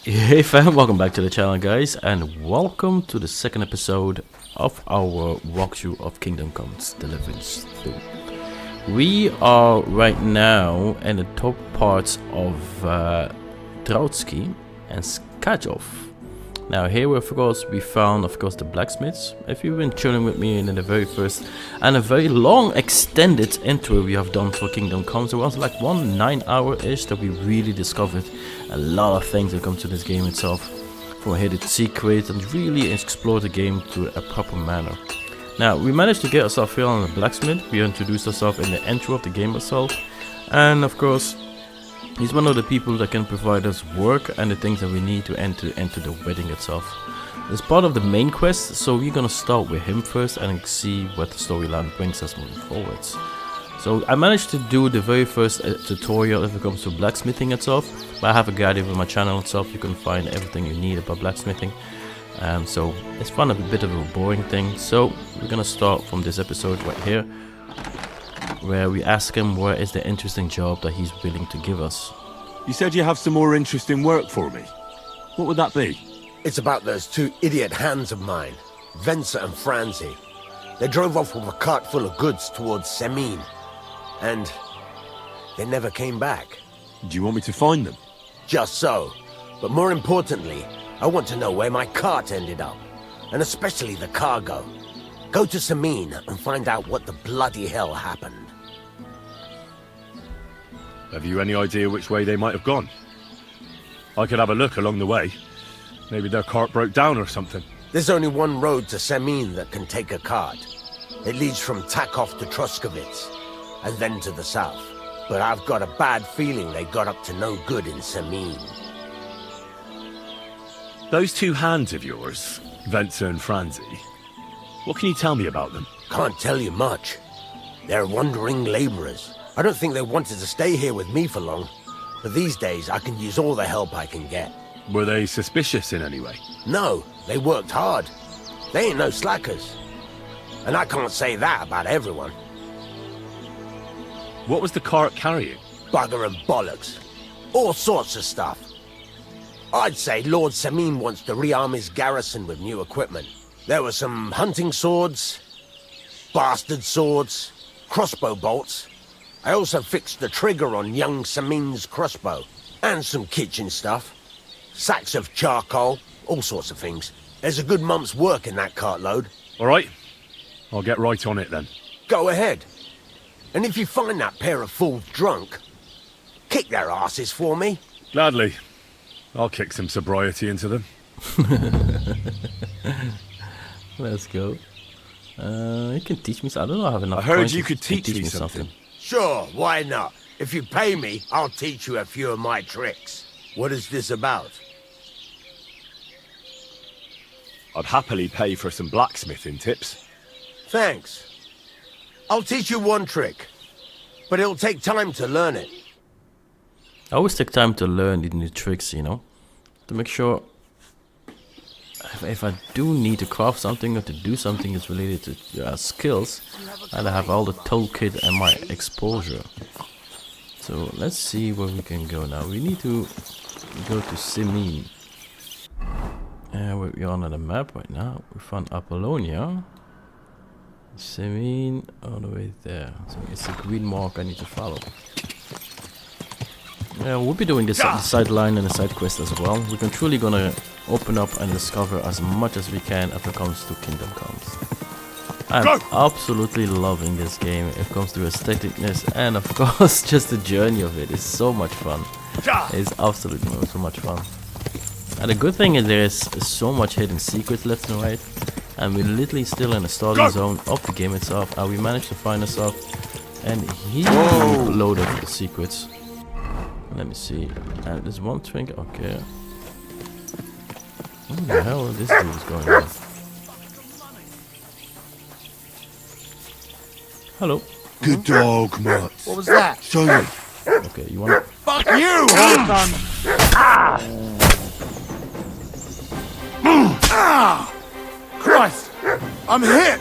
Hey fam, welcome back to the channel guys, and welcome to the second episode of our walkthrough of Kingdom Comes Deliverance 2. We are right now in the top parts of Trotsky and Skajov. Now here of course we found the blacksmiths. If you've been chilling with me in the very first and a very long extended intro we have done for Kingdom Comes, it was like 9 hour-ish that we really discovered a lot of things that come to this game itself, from a hidden secret, and really explore the game to a proper manner. Now we managed to get ourselves here on the blacksmith. We introduced ourselves in the intro of the game itself, and of course he's one of the people that can provide us work and the things that we need to enter the wedding itself. It's part of the main quest, so we're gonna start with him first and see what the storyline brings us moving forwards. So I managed to do the very first tutorial if it comes to blacksmithing itself. But I have a guide over my channel itself. You can find everything you need about blacksmithing. So it's fun, a bit of a boring thing. So we're gonna start from this episode right here, where we ask him where is the interesting job that he's willing to give us. You said you have some more interesting work for me. What would that be? It's about those two idiot hands of mine, Venser and Franzi. They drove off with a cart full of goods towards Semin, and they never came back. Do you want me to find them? Just so. But more importantly, I want to know where my cart ended up, and especially the cargo. Go to Semin and find out what the bloody hell happened. Have you any idea which way they might have gone? I could have a look along the way. Maybe their cart broke down or something. There's only one road to Semin that can take a cart. It leads from Takov to Troskovitz, and then to the south. But I've got a bad feeling they got up to no good in Semin. Those two hands of yours, Venser and Franzi, what can you tell me about them? Can't tell you much. They're wandering laborers. I don't think they wanted to stay here with me for long. But these days, I can use all the help I can get. Were they suspicious in any way? No, they worked hard. They ain't no slackers. And I can't say that about everyone. What was the cart carrying? Bugger and bollocks. All sorts of stuff. I'd say Lord Semin wants to rearm his garrison with new equipment. There were some hunting swords, bastard swords, crossbow bolts. I also fixed the trigger on young Semin's crossbow. And some kitchen stuff. Sacks of charcoal, all sorts of things. There's a good month's work in that cartload. All right, I'll get right on it then. Go ahead. And if you find that pair of fools drunk, kick their asses for me. Gladly. I'll kick some sobriety into them. Let's go. You can teach me. I don't know. I have enough. I heard coins you to could teach me something. Sure, why not? If you pay me, I'll teach you a few of my tricks. What is this about? I'd happily pay for some blacksmithing tips. Thanks. I'll teach you one trick, but it'll take time to learn it. I always take time to learn the new tricks, you know, to make sure if I do need to craft something or to do something that's related to skills, and I have all the toolkit and my exposure. So let's see where we can go now. We need to go to Semin. We're on the map right now. We found Apollonia. Semin all the way there. So it's a green mark I need to follow. Yeah, we'll be doing this sideline and the side quest as well. We're truly gonna open up and discover as much as we can if it comes to Kingdom Comes. I'm absolutely loving this game. It comes to aestheticness and of course just the journey of it is so much fun. It's absolutely so much fun. And the good thing is there is so much hidden secrets left and right. And we're literally still in the starting zone of the game itself. And we managed to find ourselves and huge load of secrets. Let me see. And there's one trinket. Okay. What the hell is this dude going on? Hello. Good dog, Matt. What was that? Show me. Okay, you want? Fuck you, Horton! Christ! I'm hit!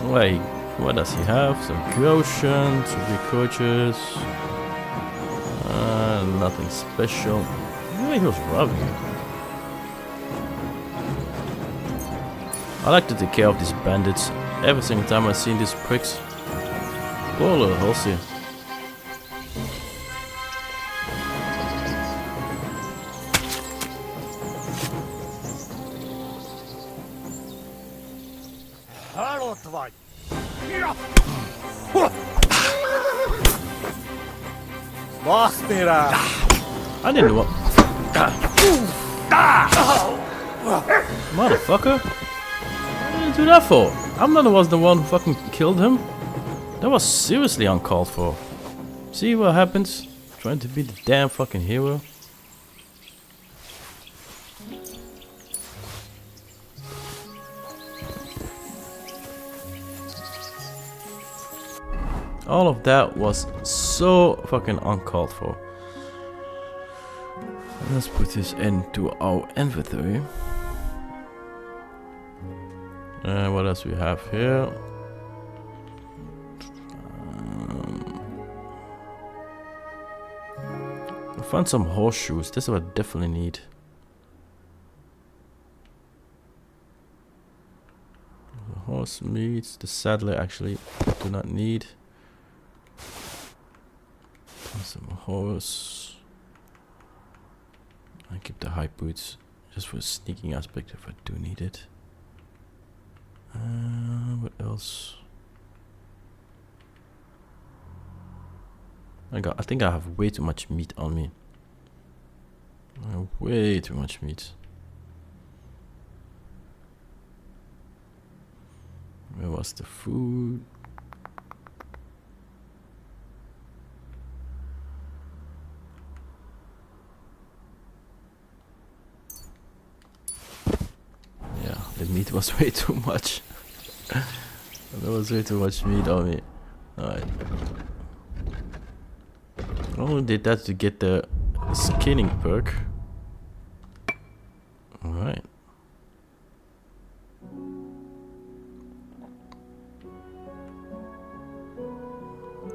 Wait, What does he have? Some quotient, recoaches. Nothing special. Maybe he was robbing you. I like to take care of these bandits. Every single time I see these pricks. Poor little Halsey. I didn't know what. Motherfucker. What did you do that for? I'm not the one who fucking killed him. That was seriously uncalled for. See what happens? Trying to be the damn fucking hero. All of that was so fucking uncalled for. Let's put this into our inventory. And what else we have here? I found some horseshoes. This is what I definitely need. The horse meat. The saddler actually do not need. Some horse. I keep the high boots just for a sneaking aspect if I do need it. What else? I think I have way too much meat on me. Way too much meat. Where was the food? The meat was way too much. There was way too much meat on me. Alright. I only did that to get the skinning perk. Alright.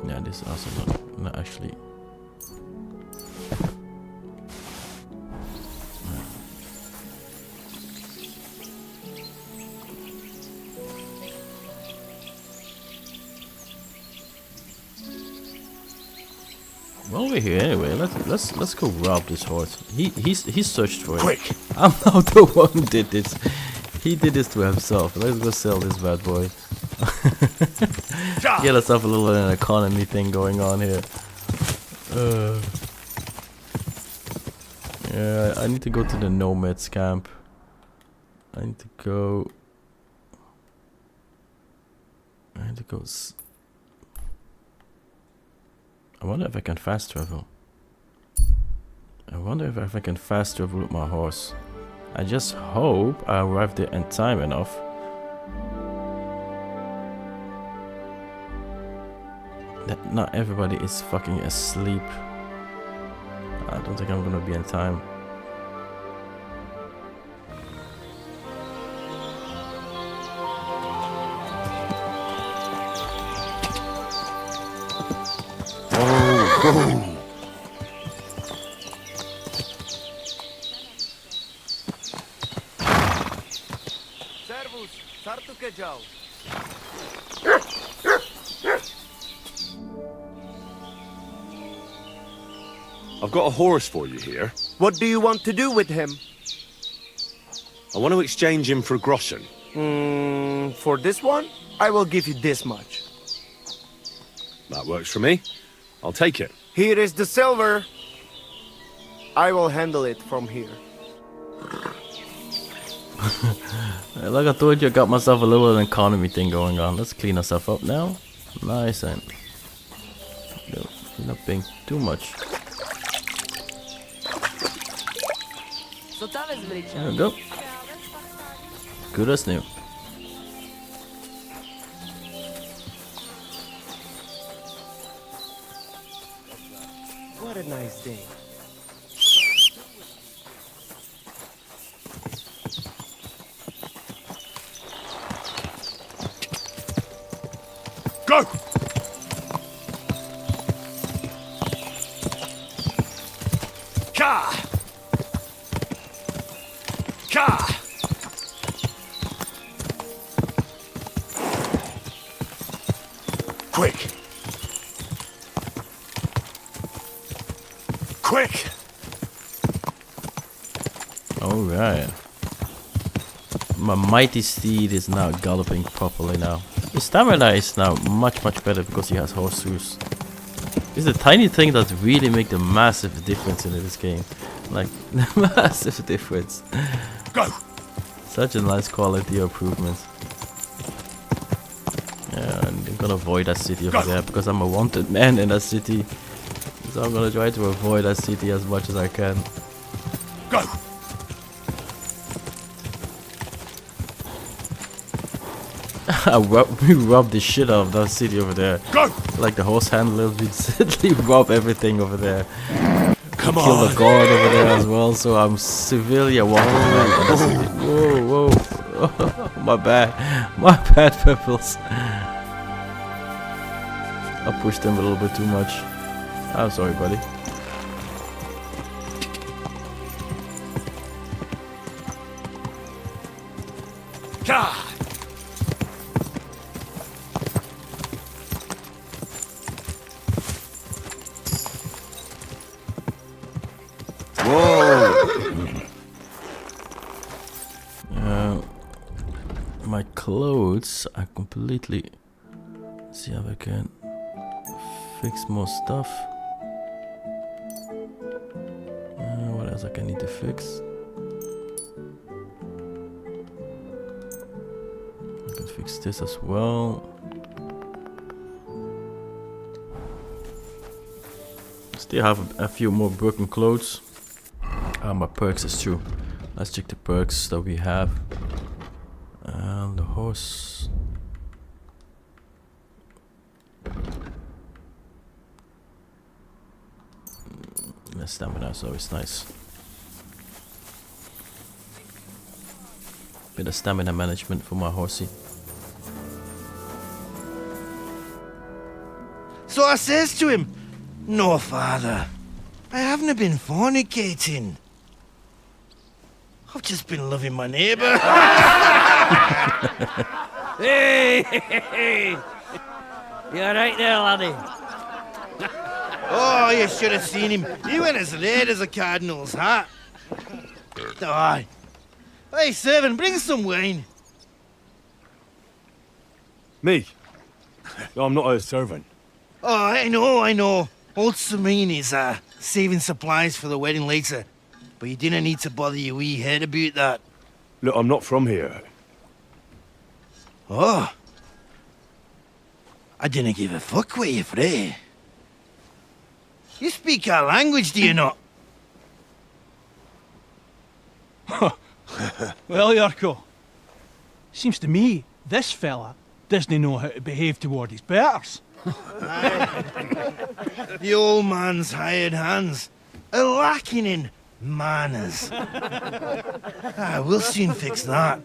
Yeah, this is also not actually. Well, we're here anyway. Let's go rob this horse. He searched for it. Quick! I'm not the one who did this. He did this to himself. Let's go sell this bad boy. Get ourselves a little an economy thing going on here. Yeah, I need to go to the nomads camp. I need to go. I wonder if I can fast travel. I wonder if I can fast travel with my horse. I just hope I arrive there in time enough. That not everybody is fucking asleep. I don't think I'm gonna be in time. I've got a horse for you here. What do you want to do with him? I want to exchange him for groschen. For this one, I will give you this much. That works for me. I'll take it. Here is the silver. I will handle it from here. Like I told you, I got myself a little economy thing going on. Let's clean ourselves up now. Nice and not paying too much. There we go. Good as new. What a nice day. Go! Ka! Ka! Quick! Quick! Alright. My mighty steed is now galloping properly now. His stamina is now much better because he has horse shoes. It's the tiny thing that really make the massive difference in this game. Like, massive difference. Go! Such a nice quality improvement. Yeah, and I'm gonna avoid that city over there because I'm a wanted man in that city. So I'm gonna try to avoid that city as much as I can. Go! We robbed the shit out of that city over there. Go! Like the horse handlers, we simply rob everything over there. Come Kill on! the guard over there as well, so I'm severely a wanted man. Whoa, whoa. My bad, Purples. I pushed them a little bit too much. I'm sorry, buddy. Ka! My clothes are completely... See if I can fix more stuff. What else I need to fix? I can fix this as well. Still have a few more broken clothes. My perks is true. Let's check the perks that we have. The horse. The stamina is always nice. Bit of stamina management for my horsey. So I says to him, "No, father, I haven't been fornicating. I've just been loving my neighbour." Hey! You alright there, laddie? Oh, you should have seen him. He went as red as a cardinal's hat. Aye. Hey, servant, bring some wine. Me? I'm not a servant. Oh, I know. Old Samine is saving supplies for the wedding later. But you didn't need to bother your wee head about that. Look, I'm not from here. Oh. I didn't give a fuck what you fray. You speak our language, do you not? Well, Yarko, seems to me this fella doesn't know how to behave toward his betters. The old man's hired hands are lacking in manners. We'll soon fix that.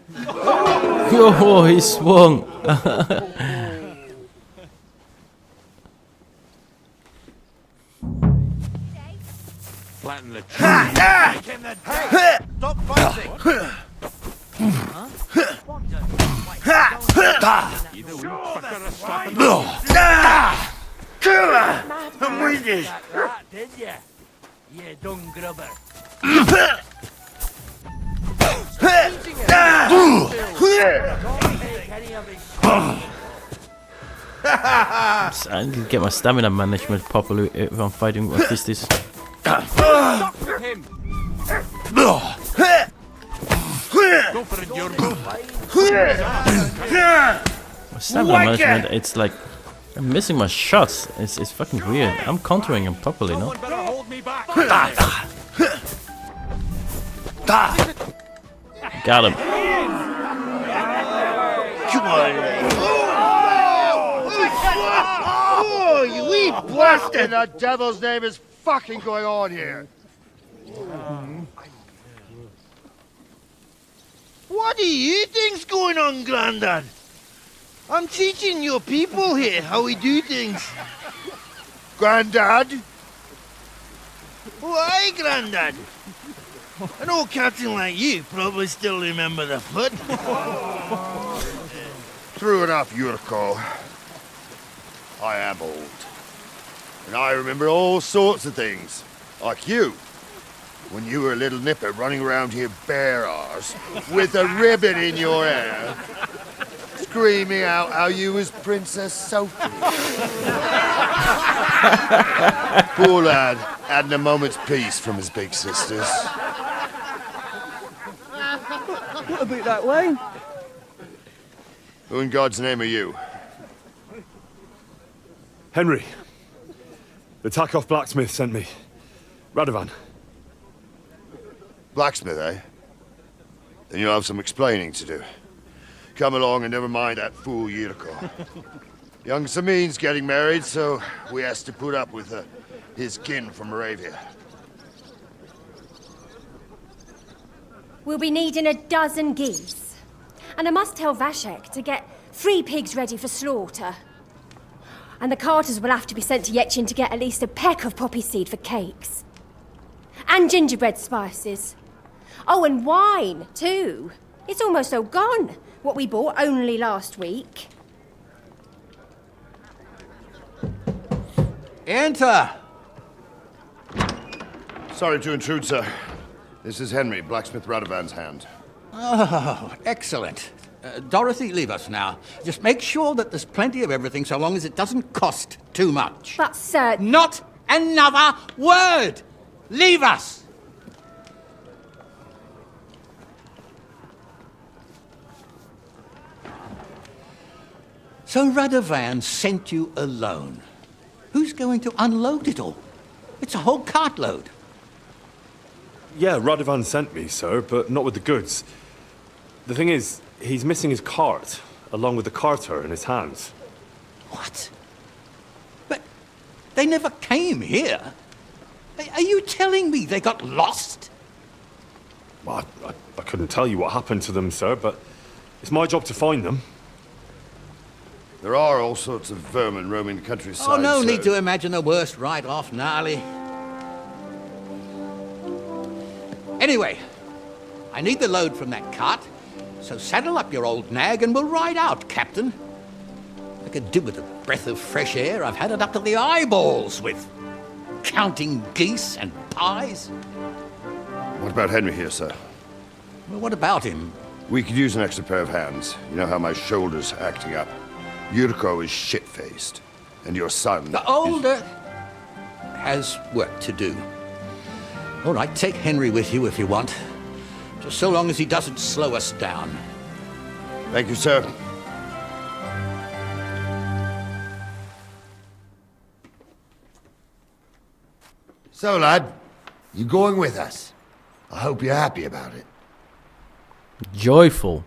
Yo, he swung. Flatten the Stop fighting! I'm winded. That, did ya? You dung grubber. I need to get my stamina management properly if I'm fighting autistis. Stuck with him. Go for it, Jorgo. My stamina management, it's like I'm missing my shots. It's fucking weird. I'm countering him properly, no? Someone better hold me back. Got him. Come on. Oh, you wee blasted! The devil's name is fucking going on here? What do you think's going on, Grandad? I'm teaching your people here how we do things. Grandad? Why, Grandad? An old captain like you probably still remember the foot. True enough, Yurko. I am old. And I remember all sorts of things. Like you. When you were a little nipper running around here bare arse, with a ribbon in your hair, screaming out how you was Princess Sophie. Poor lad, hadn't a moment's peace from his big sisters. What about that way? Who in God's name are you? Henry. The Takoff blacksmith sent me. Radovan. Blacksmith, eh? Then you'll have some explaining to do. Come along and never mind that fool Yurko. Young Samin's getting married, so we has to put up with his kin from Moravia. We'll be needing a dozen geese. And I must tell Vashek to get 3 pigs ready for slaughter. And the carters will have to be sent to Yetchin to get at least a peck of poppy seed for cakes. And gingerbread spices. Oh, and wine, too. It's almost all gone, what we bought only last week. Enter! Sorry to intrude, sir. This is Henry, blacksmith Radovan's hand. Oh, excellent. Dorothy, leave us now. Just make sure that there's plenty of everything so long as it doesn't cost too much. But, sir... Not another word! Leave us! So Radovan sent you alone. Who's going to unload it all? It's a whole cartload. Yeah, Radovan sent me, sir, but not with the goods. The thing is, he's missing his cart, along with the carter in his hands. What? But they never came here. Are you telling me they got lost? Well, I couldn't tell you what happened to them, sir, but it's my job to find them. There are all sorts of vermin roaming the countryside. Oh, no sir. need to imagine the worst right off, gnarly. Anyway, I need the load from that cart, so saddle up your old nag and we'll ride out, Captain. I could do with a breath of fresh air. I've had it up to the eyeballs with counting geese and pies. What about Henry here, sir? Well, what about him? We could use an extra pair of hands. You know how my shoulder's acting up. Yurko is shit-faced, and your son... The older has work to do. All right, take Henry with you if you want. Just so long as he doesn't slow us down. Thank you, sir. So, lad, you going with us? I hope you're happy about it. Joyful.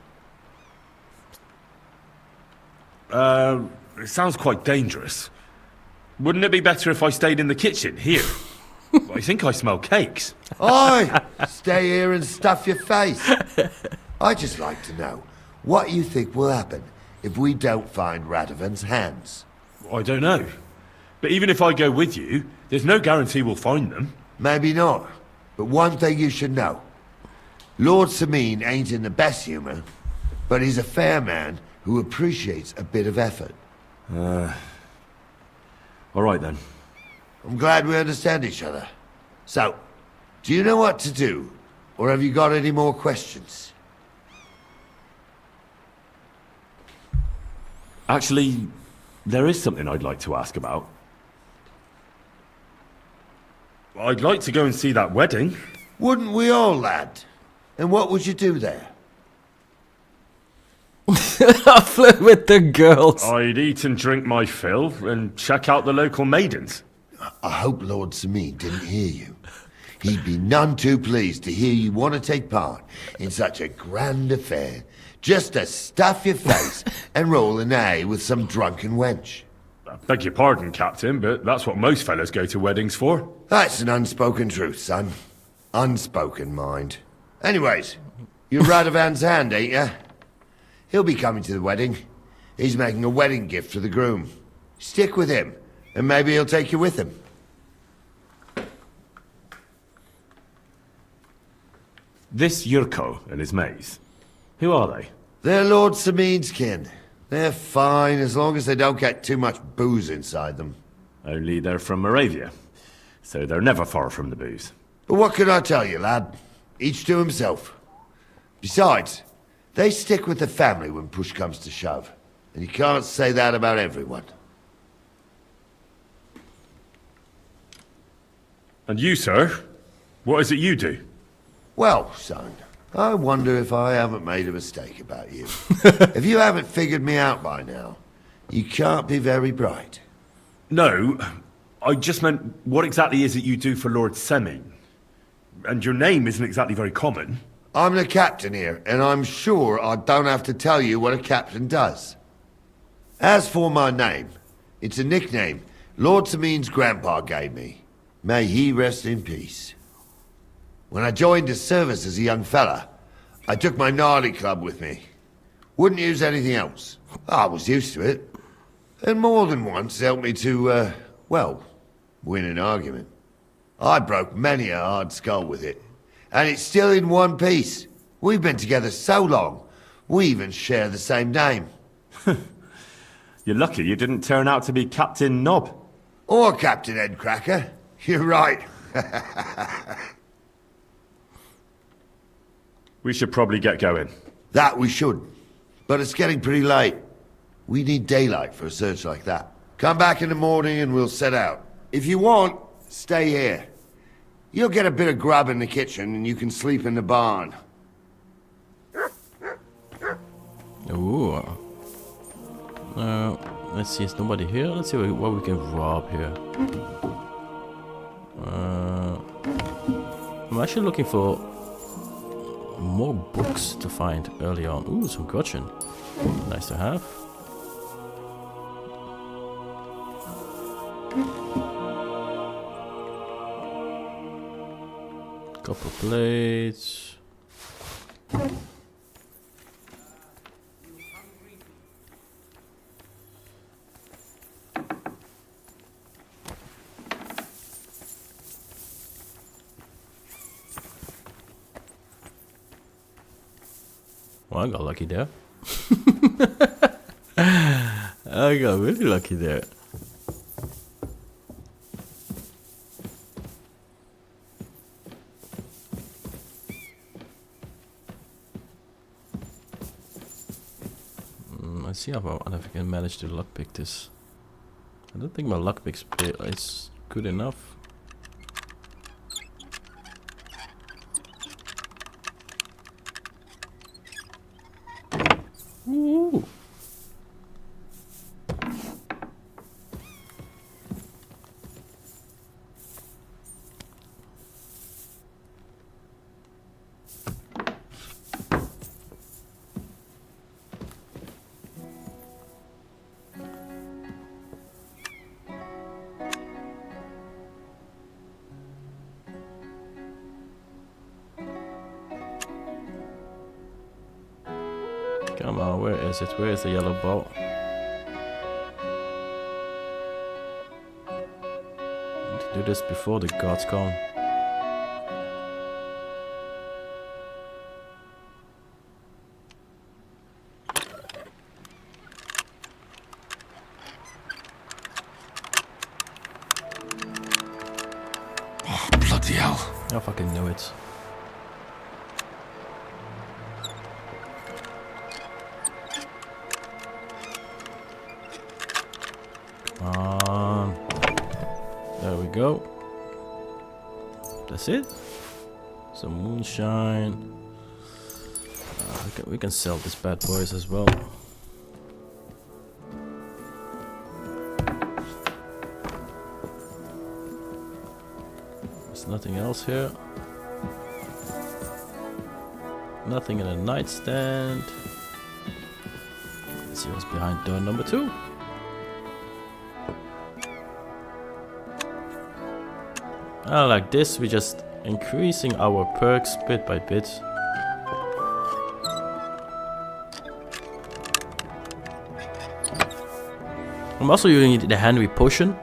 It sounds quite dangerous. Wouldn't it be better if I stayed in the kitchen, here? I think I smell cakes. Oi! Stay here and stuff your face. I'd just like to know what you think will happen if we don't find Radovan's hands. I don't know. But even if I go with you, there's no guarantee we'll find them. Maybe not. But one thing you should know. Lord Samin ain't in the best humour, but he's a fair man who appreciates a bit of effort. All right then. I'm glad we understand each other. So, do you know what to do? Or have you got any more questions? Actually, there is something I'd like to ask about. I'd like to go and see that wedding. Wouldn't we all, lad? And what would you do there? I flirt with the girls. I'd eat and drink my fill and check out the local maidens. I hope Lord Samin didn't hear you. He'd be none too pleased to hear you want to take part in such a grand affair, just to stuff your face and roll an A with some drunken wench. I beg your pardon, Captain, but that's what most fellas go to weddings for. That's an unspoken truth, son. Unspoken, mind. Anyways, you're Radovan's hand, ain't you? He'll be coming to the wedding. He's making a wedding gift for the groom. Stick with him, and maybe he'll take you with him. This Yurko and his mates, who are they? They're Lord Samin's kin. They're fine as long as they don't get too much booze inside them. Only they're from Moravia, so they're never far from the booze. But what can I tell you, lad? Each to himself. Besides, they stick with the family when push comes to shove. And you can't say that about everyone. And you, sir? What is it you do? Well, son, I wonder if I haven't made a mistake about you. If you haven't figured me out by now, you can't be very bright. No, I just meant, what exactly is it you do for Lord Semin? And your name isn't exactly very common. I'm the captain here, and I'm sure I don't have to tell you what a captain does. As for my name, it's a nickname Lord Samin's grandpa gave me. May he rest in peace. When I joined his service as a young fella, I took my gnarly club with me. Wouldn't use anything else. I was used to it. And more than once helped me to, well, win an argument. I broke many a hard skull with it. And it's still in one piece. We've been together so long, we even share the same name. You're lucky you didn't turn out to be Captain Knob. Or Captain Headcracker. You're right. We should probably get going. That we should. But it's getting pretty late. We need daylight for a search like that. Come back in the morning and we'll set out. If you want, stay here. You'll get a bit of grub in the kitchen and you can sleep in the barn. Ooh. Let's see, is nobody here? Let's see what we can rob here. I'm actually looking for more books to find early on. Ooh, some gretchen. Nice to have. Copper plates. Well, I got lucky there. I got really lucky there. I see if I can manage to lockpick this. I don't think my lockpick is good enough. Ooh. Come on, where is it? Where is the yellow bolt? I need to do this before the gods come. Oh, bloody hell. I fucking knew it. There we go. That's it. Some moonshine. We can sell these bad boys as well. There's nothing else here. Nothing in a nightstand. Let's see what's behind door number 2. Like this, we're just increasing our perks bit by bit. I'm also using the Henry potion.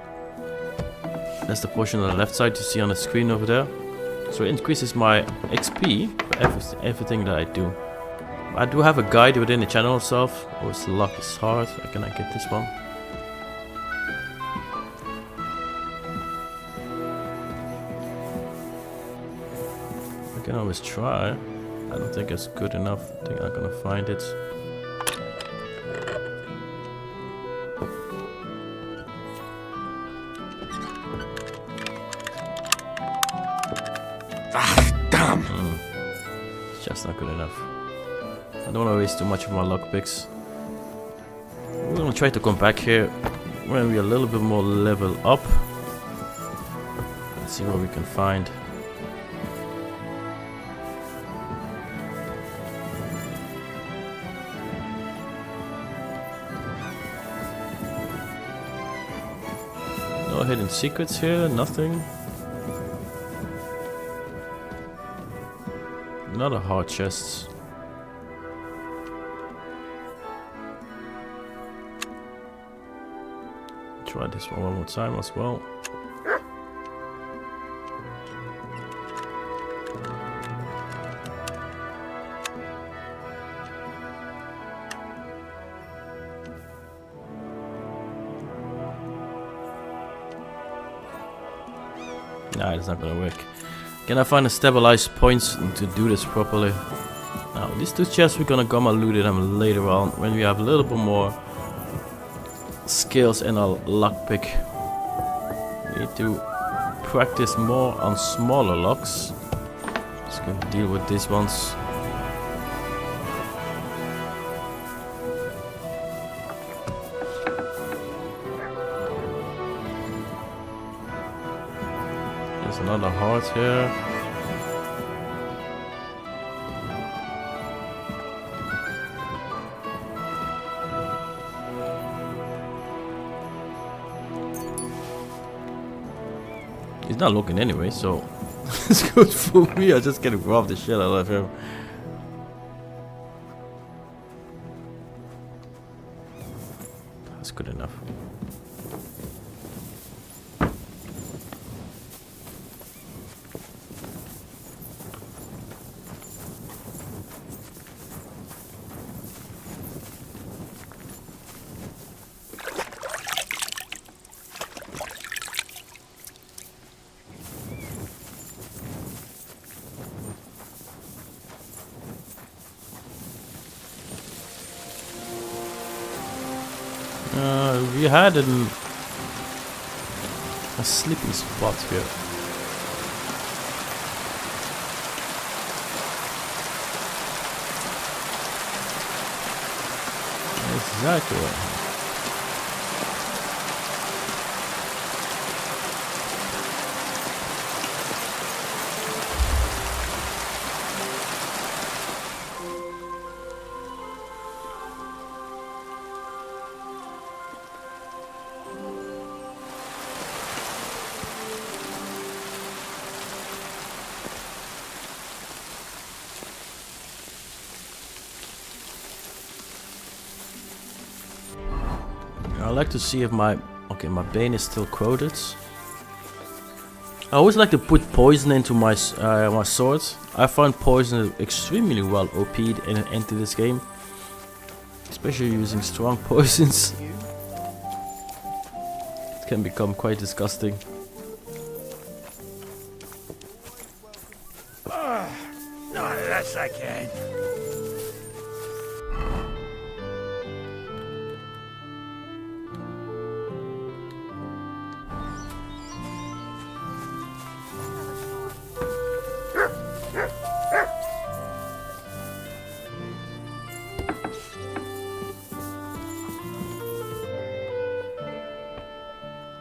That's the potion on the left side you see on the screen over there. So it increases my XP for everything that I do. I do have a guide within the channel itself. Oh, it's luck is hard. Can I get this one? I can always try. I don't think it's good enough. I think I'm gonna find it. Damn! It's just not good enough. I don't want to waste too much of my lockpicks. We're gonna try to come back here when we're a little bit more level up. Let's see what we can find. No hidden secrets here, nothing. Another hard chests. Try this one more time as well. Nah, it's not gonna work. Can I find a stabilized points to do this properly? Now, these two chests we're gonna come and loot them later on when we have a little bit more skills in our lockpick. We need to practice more on smaller locks. Just gonna deal with these ones. There's another heart here. He's not looking anyway, so it's good for me. I just get robbed the shit out of him. That's good enough. We had a sleeping spot here. Exactly. I like to see if my bane is still corroded. I always like to put poison into my my swords. I find poison extremely well OP'd into this game, especially using strong poisons. It can become quite disgusting. Not unless I can.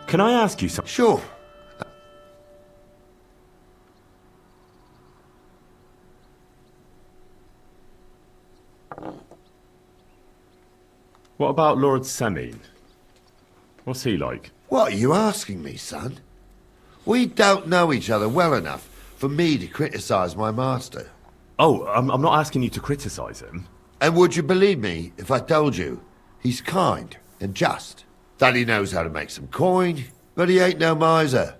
Can I ask you something? Sure. What about Lord Semine? What's he like? What are you asking me, son? We don't know each other well enough for me to criticize my master. Oh, I'm not asking you to criticize him. And would you believe me if I told you he's kind and just? That he knows how to make some coin, but he ain't no miser.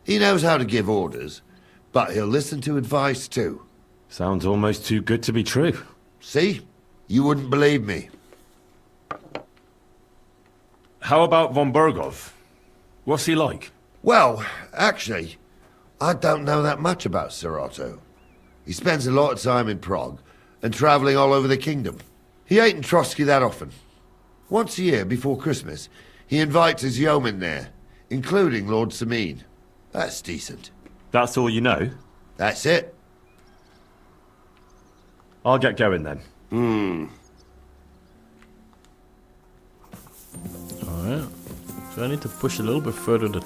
He knows how to give orders, but he'll listen to advice too. Sounds almost too good to be true. See? You wouldn't believe me. How about von Bergov? What's he like? Well, actually, I don't know that much about Sir Otto. He spends a lot of time in Prague and traveling all over the kingdom. He ain't in Trotsky that often. Once a year, before Christmas, he invites his yeomen there, including Lord Sameen. That's decent. That's all you know? That's it. I'll get going then. Alright. So I need to push a little bit further. Let's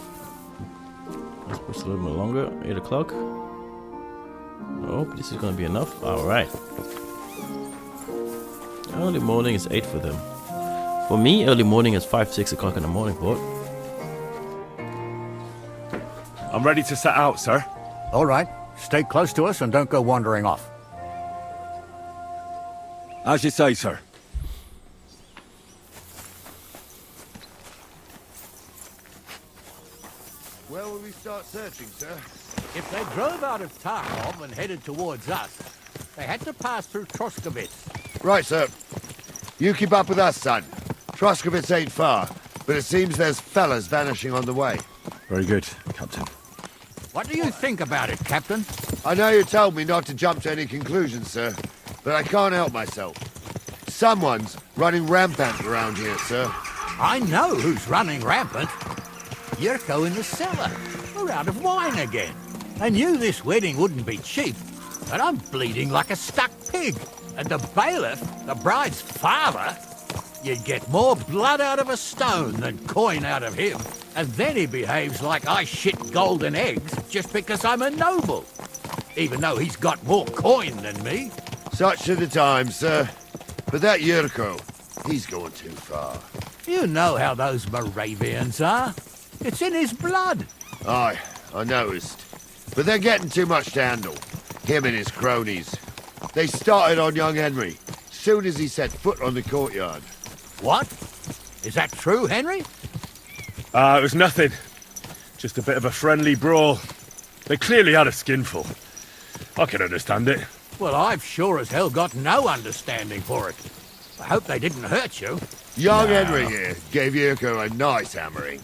push a little bit longer. 8 o'clock. Oh, this is gonna be enough. Alright. Early morning is 8 for them. For me, early morning is 5, 6 o'clock in the morning, boy. I'm ready to set out, sir. All right. Stay close to us and don't go wandering off. As you say, sir. Where will we start searching, sir? If they drove out of Tarkov and headed towards us, they had to pass through Troskowitz. Right, sir. You keep up with us, son. Troskowitz ain't far, but it seems there's fellas vanishing on the way. Very good, Captain. What do you think about it, Captain? I know you told me not to jump to any conclusions, sir, but I can't help myself. Someone's running rampant around here, sir. I know who's running rampant. Yurko in the cellar. We're out of wine again. I knew this wedding wouldn't be cheap, but I'm bleeding like a stuck pig. And the bailiff, the bride's father, you'd get more blood out of a stone than coin out of him. And then he behaves like I shit golden eggs just because I'm a noble. Even though he's got more coin than me. Such are the times, sir. But that Yurko, he's going too far. You know how those Moravians are. It's in his blood. Aye, I noticed. But they're getting too much to handle. Him and his cronies. They started on young Henry, soon as he set foot on the courtyard. What? Is that true, Henry? It was nothing. Just a bit of a friendly brawl. They clearly had a skinful. I can understand it. Well, I've sure as hell got no understanding for it. I hope they didn't hurt you. Young Henry here gave Yurko a nice hammering.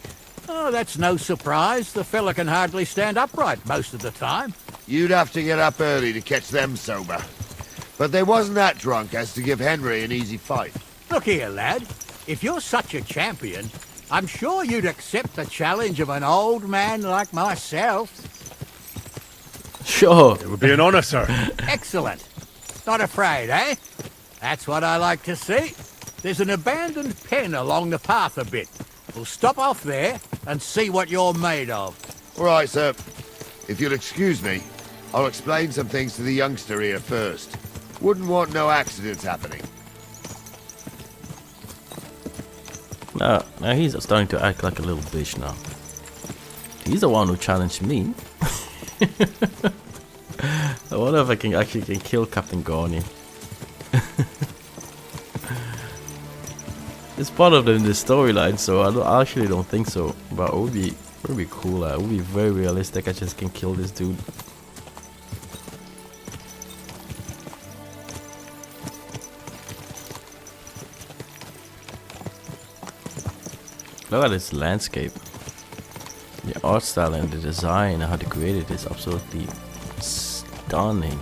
Oh, that's no surprise. The fella can hardly stand upright most of the time. You'd have to get up early to catch them sober. But they wasn't that drunk as to give Henry an easy fight. Look here, lad. If you're such a champion, I'm sure you'd accept the challenge of an old man like myself. Sure. It would be an honor, sir. Excellent. Not afraid, eh? That's what I like to see. There's an abandoned pen along the path a bit. We'll stop off there and see what you're made of. All right, sir. If you'll excuse me, I'll explain some things to the youngster here first. Wouldn't want no accidents happening. Now he's starting to act like a little bitch now. He's the one who challenged me. I wonder if I can actually kill Captain Garney. It's part of the storyline, so I actually don't think so. But it would be cool. It would be very realistic. I just can kill this dude. Look at this landscape. The art style and the design and how they created it is absolutely stunning.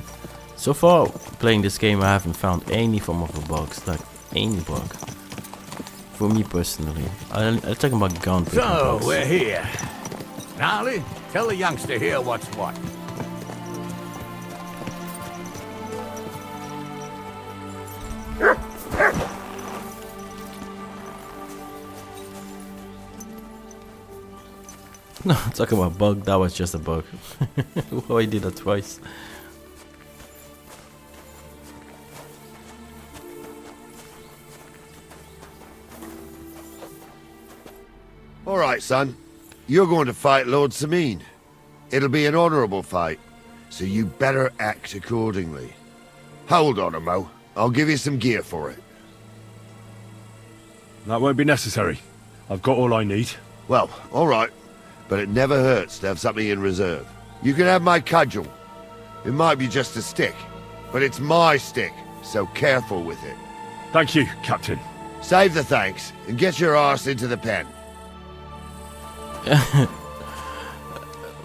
So far, playing this game, I haven't found any form of a bug, like any bug. For me personally, I'm talking about gun. So we're here. Gnarly, tell the youngster here what's what. No, talking about bug, that was just a bug. Why I did that twice. All right, son. You're going to fight Lord Sameen. It'll be an honorable fight, so you better act accordingly. Hold on a mo. I'll give you some gear for it. That won't be necessary. I've got all I need. Well, all right. But it never hurts to have something in reserve. You can have my cudgel. It might be just a stick, but it's my stick, so careful with it. Thank you, Captain. Save the thanks, and get your arse into the pen.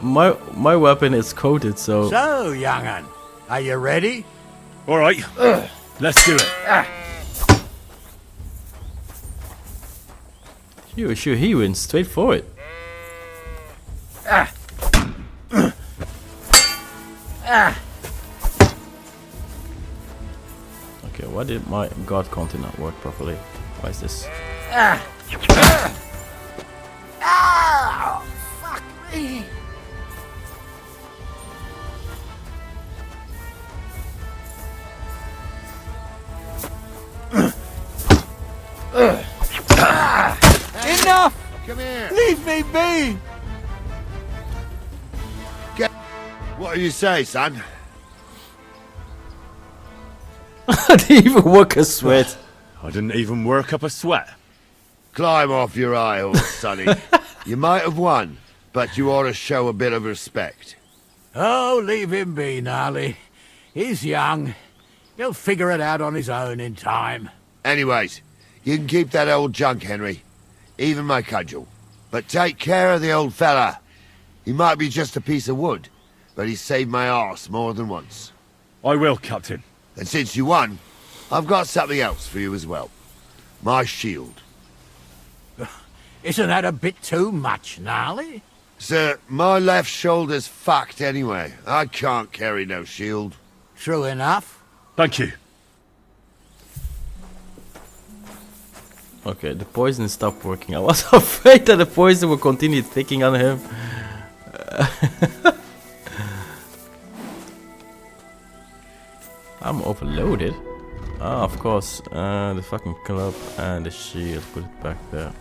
My weapon is coated, so... So, young'un, are you ready? All right, let's do it. Sure, he went straight for it. Okay, why did my god counter not work properly? Why is this? Fuck me! Enough! Come here. Leave me be! What do you say, son? I didn't even work a sweat. I didn't even work up a sweat. Climb off your high horse, sonny. You might have won, but you ought to show a bit of respect. Oh, leave him be, Gnarly. He's young. He'll figure it out on his own in time. Anyways, you can keep that old junk, Henry. Even my cudgel. But take care of the old fella. He might be just a piece of wood, but he's saved my arse more than once. I will, Captain. And since you won, I've got something else for you as well. My shield. Isn't that a bit too much, Gnarly? Sir, my left shoulder's fucked anyway. I can't carry no shield. True enough. Thank you. Okay, the poison stopped working. I was afraid that the poison would continue ticking on him. I'm overloaded. Ah, of course. The fucking club and the shield. Put it back there.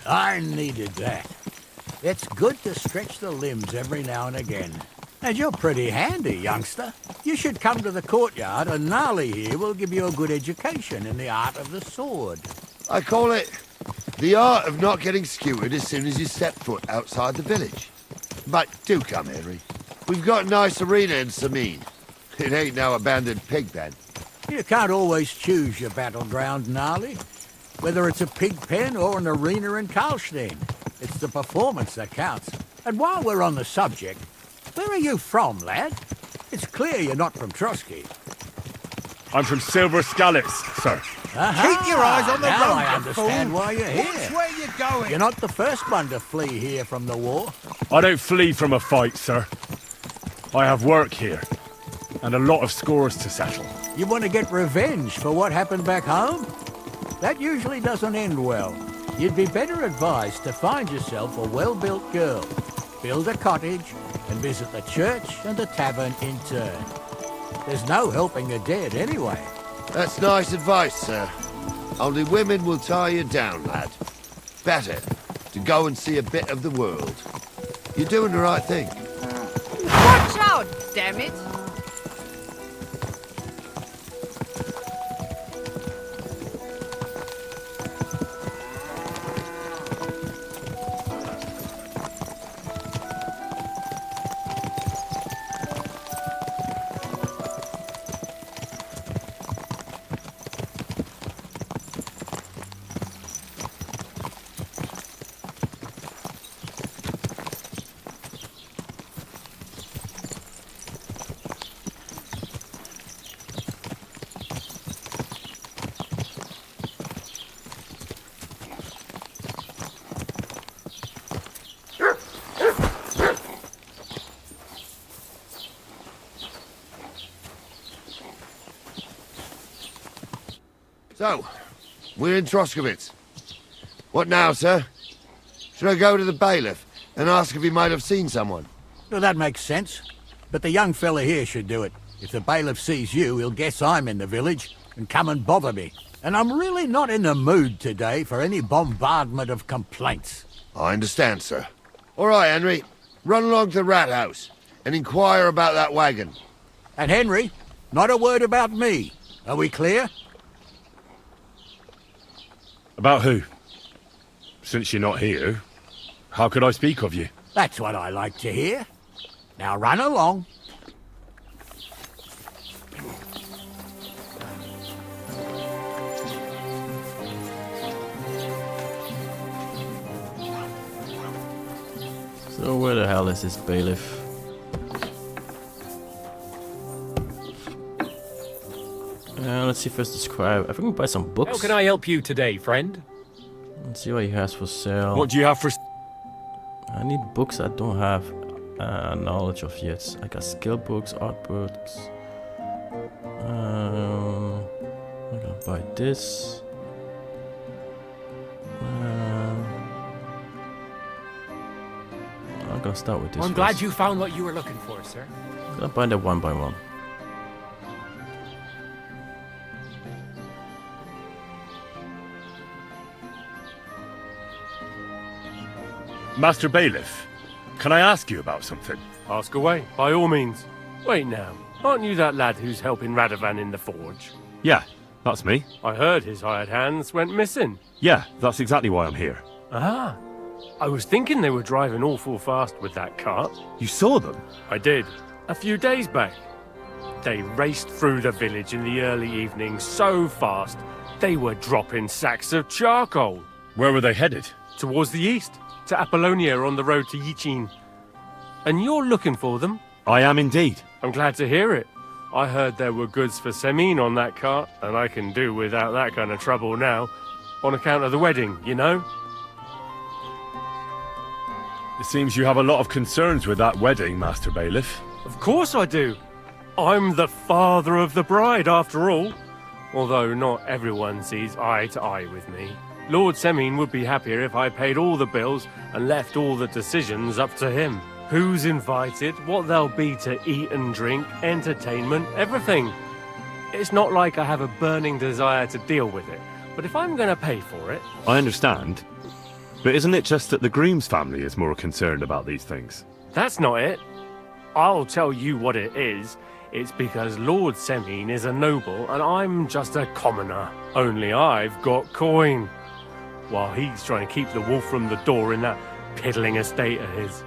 I needed that. It's good to stretch the limbs every now and again. And you're pretty handy, youngster. You should come to the courtyard, and Gnarly here will give you a good education in the art of the sword. I call it the art of not getting skewered as soon as you step foot outside the village. But do come, Henry. We've got a nice arena in Sameen. It ain't no abandoned pig pen. You can't always choose your battleground, Gnarly. Whether it's a pig pen or an arena in Karlstein, it's the performance that counts. And while we're on the subject, where are you from, lad? It's clear you're not from Trotsky. I'm from Silver Scallops, sir. Keep your eyes on the now road, I you understand fool. why you're here. Watch where you're going. You're not the first one to flee here from the war. I don't flee from a fight, sir. I have work here, and a lot of scores to settle. You want to get revenge for what happened back home? That usually doesn't end well. You'd be better advised to find yourself a well-built girl, build a cottage, and visit the church and the tavern in turn. There's no helping the dead anyway. That's nice advice, sir. Only women will tie you down, lad. Better to go and see a bit of the world. You're doing the right thing. Watch out, damn it! So, we're in Troskowitz. What now, sir? Should I go to the bailiff and ask if he might have seen someone? Well, that makes sense. But the young fella here should do it. If the bailiff sees you, he'll guess I'm in the village and come and bother me. And I'm really not in the mood today for any bombardment of complaints. I understand, sir. All right, Henry. Run along to the rat house and inquire about that wagon. And Henry, not a word about me. Are we clear? About who? Since you're not here, how could I speak of you? That's what I like to hear. Now run along. So where the hell is this bailiff? Let's see first the scribe. I think we buy some books. How can I help you today, friend? Let's see what he has for sale. What do you have for... I need books I don't have knowledge of yet. I got skill books, art books. I'm gonna buy this. I'm gonna start with this. I'm glad you found what you were looking for, sir. I'm gonna buy them one by one. Master Bailiff, can I ask you about something? Ask away, by all means. Wait now, aren't you that lad who's helping Radovan in the forge? Yeah, that's me. I heard his hired hands went missing. Yeah, that's exactly why I'm here. Ah, I was thinking they were driving awful fast with that cart. You saw them? I did, a few days back. They raced through the village in the early evening so fast, they were dropping sacks of charcoal. Where were they headed? Towards the east, to Apollonia on the road to Yichin. And you're looking for them? I am indeed. I'm glad to hear it. I heard there were goods for Semin on that cart, and I can do without that kind of trouble now, on account of the wedding, you know? It seems you have a lot of concerns with that wedding, Master Bailiff. Of course I do. I'm the father of the bride, after all. Although not everyone sees eye to eye with me. Lord Semin would be happier if I paid all the bills and left all the decisions up to him. Who's invited, what there'll be to eat and drink, entertainment, everything. It's not like I have a burning desire to deal with it, but if I'm going to pay for it... I understand. But isn't it just that the groom's family is more concerned about these things? That's not it. I'll tell you what it is. It's because Lord Semin is a noble and I'm just a commoner. Only I've got coin. While he's trying to keep the wolf from the door in that piddling estate of his.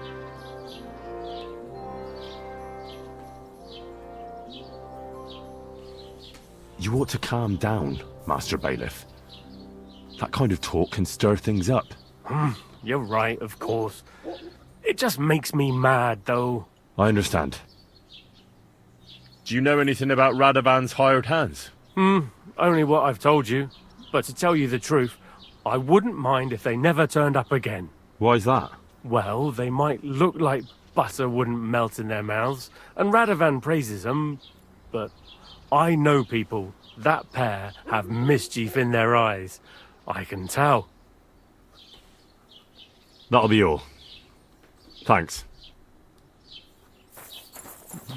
You ought to calm down, Master Bailiff. That kind of talk can stir things up. You're right, of course. It just makes me mad, though. I understand. Do you know anything about Radovan's hired hands? Only what I've told you. But to tell you the truth, I wouldn't mind if they never turned up again. Why's that? Well, they might look like butter wouldn't melt in their mouths, and Radovan praises them, but I know people. That pair have mischief in their eyes. I can tell. That'll be all. Thanks.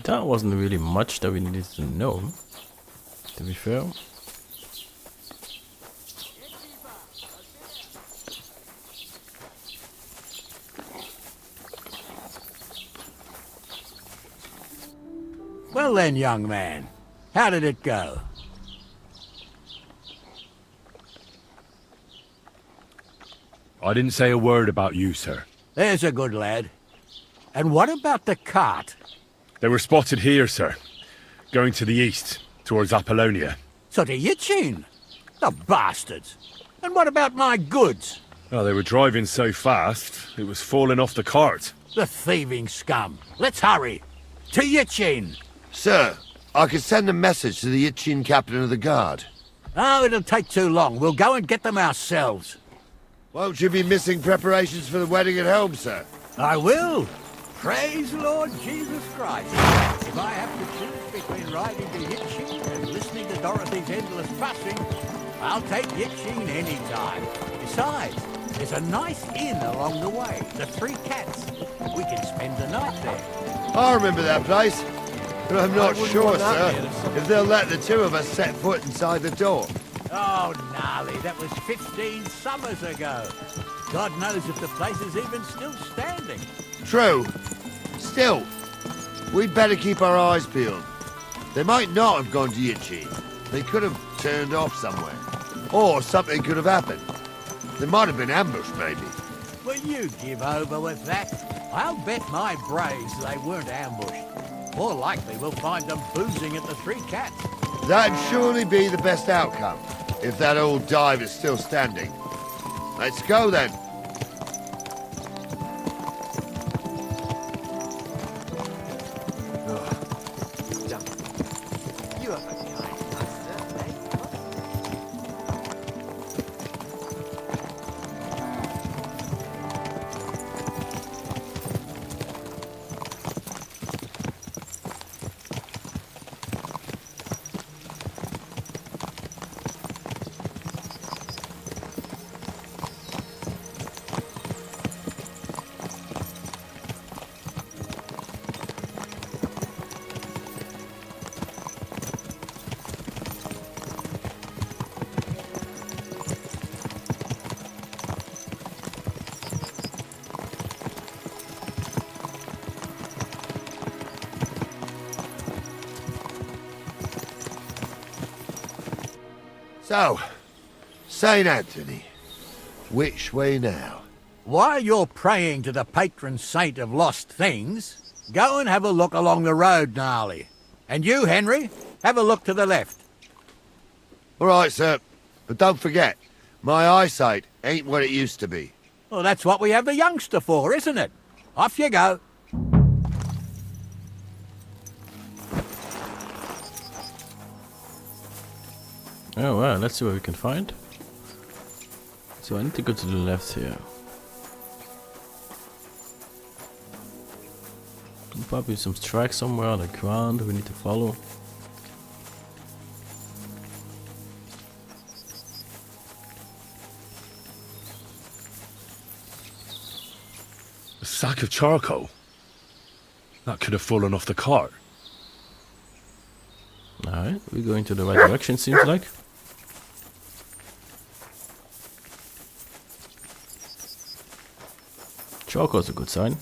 That wasn't really much that we needed to know, to be fair. Well then, young man, how did it go? I didn't say a word about you, sir. There's a good lad. And what about the cart? They were spotted here, sir. Going to the east, towards Apollonia. So to Yichin? The bastards! And what about my goods? Oh, they were driving so fast, it was falling off the cart. The thieving scum. Let's hurry. To Yichin! Sir, I could send a message to the Yichin captain of the guard. Oh, it'll take too long. We'll go and get them ourselves. Won't you be missing preparations for the wedding at home, sir? I will. Praise Lord Jesus Christ. If I have to choose between riding to Yichin and listening to Dorothy's endless fussing, I'll take Yichin any time. Besides, there's a nice inn along the way, the Three Cats. We can spend the night there. I remember that place, but I'm not wouldn't sure, want that sir, near the if they'll let the two of us set foot inside the door. Oh, gnarly, that was 15 summers ago. God knows if the place is even still standing. True. Still, we'd better keep our eyes peeled. They might not have gone to Yitchin. They could have turned off somewhere. Or something could have happened. They might have been ambushed, maybe. Will you give over with that? I'll bet my braves they weren't ambushed. More likely we'll find them boozing at the Three Cats. That'd surely be the best outcome, if that old dive is still standing. Let's go, then. You have a kind master, eh? So, St. Anthony, which way now? While you're praying to the patron saint of lost things, go and have a look along the road, gnarly. And you, Henry, have a look to the left. All right, sir. But don't forget, my eyesight ain't what it used to be. Well, that's what we have the youngster for, isn't it? Off you go. Oh well, let's see what we can find. So I need to go to the left here. Probably some tracks somewhere on the ground we need to follow. A sack of charcoal? That could have fallen off the cart. Alright, we're going to the right direction, seems like. Charcoal's a good sign.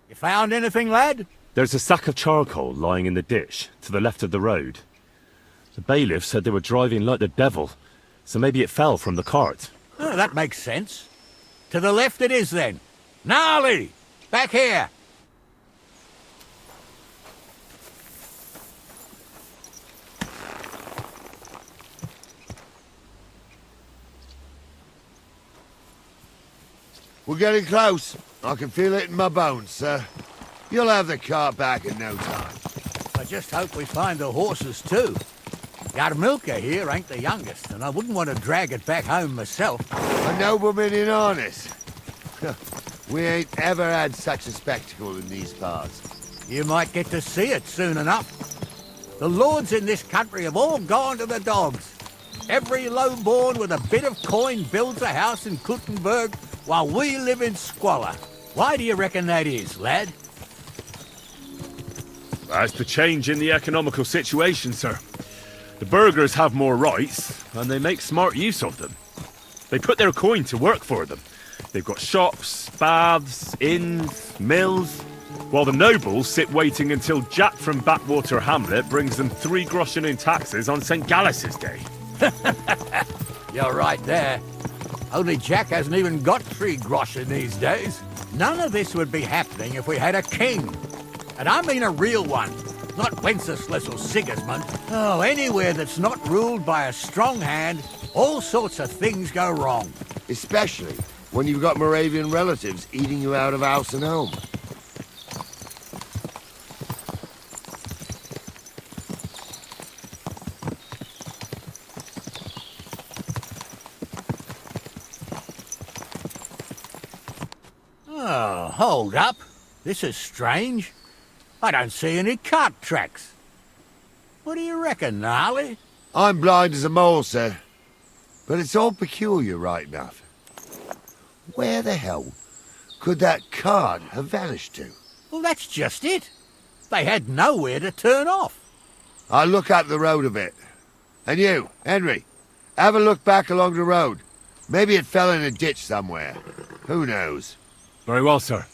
You found anything, lad? There's a sack of charcoal lying in the ditch to the left of the road. The bailiff said they were driving like the devil, so maybe it fell from the cart. Oh, that makes sense. To the left it is, then. Gnarly! Back here! We're getting close. I can feel it in my bones, sir. You'll have the cart back in no time. I just hope we find the horses, too. Yarmilka here ain't the youngest, and I wouldn't want to drag it back home myself. A nobleman in harness. We ain't ever had such a spectacle in these parts. You might get to see it soon enough. The lords in this country have all gone to the dogs. Every lowborn with a bit of coin builds a house in Kuttenberg, while we live in squalor. Why do you reckon that is, lad? That's the change in the economical situation, sir. The burghers have more rights, and they make smart use of them. They put their coin to work for them. They've got shops, baths, inns, mills, while the nobles sit waiting until Jack from Backwater Hamlet brings them 3 groschen in taxes on St. Gallus's Day. You're right there. Only Jack hasn't even got 3 groschen these days. None of this would be happening if we had a king. And I mean a real one, not Wenceslas or Sigismund. Oh, anywhere that's not ruled by a strong hand, all sorts of things go wrong. Especially when you've got Moravian relatives eating you out of house and home. Oh, hold up. This is strange. I don't see any cart tracks. What do you reckon, Gnarly? I'm blind as a mole, sir. But it's all peculiar, right enough. Where the hell could that cart have vanished to? Well, that's just it. They had nowhere to turn off. I'll look up the road a bit. And you, Henry, have a look back along the road. Maybe it fell in a ditch somewhere. Who knows? Very well, sir.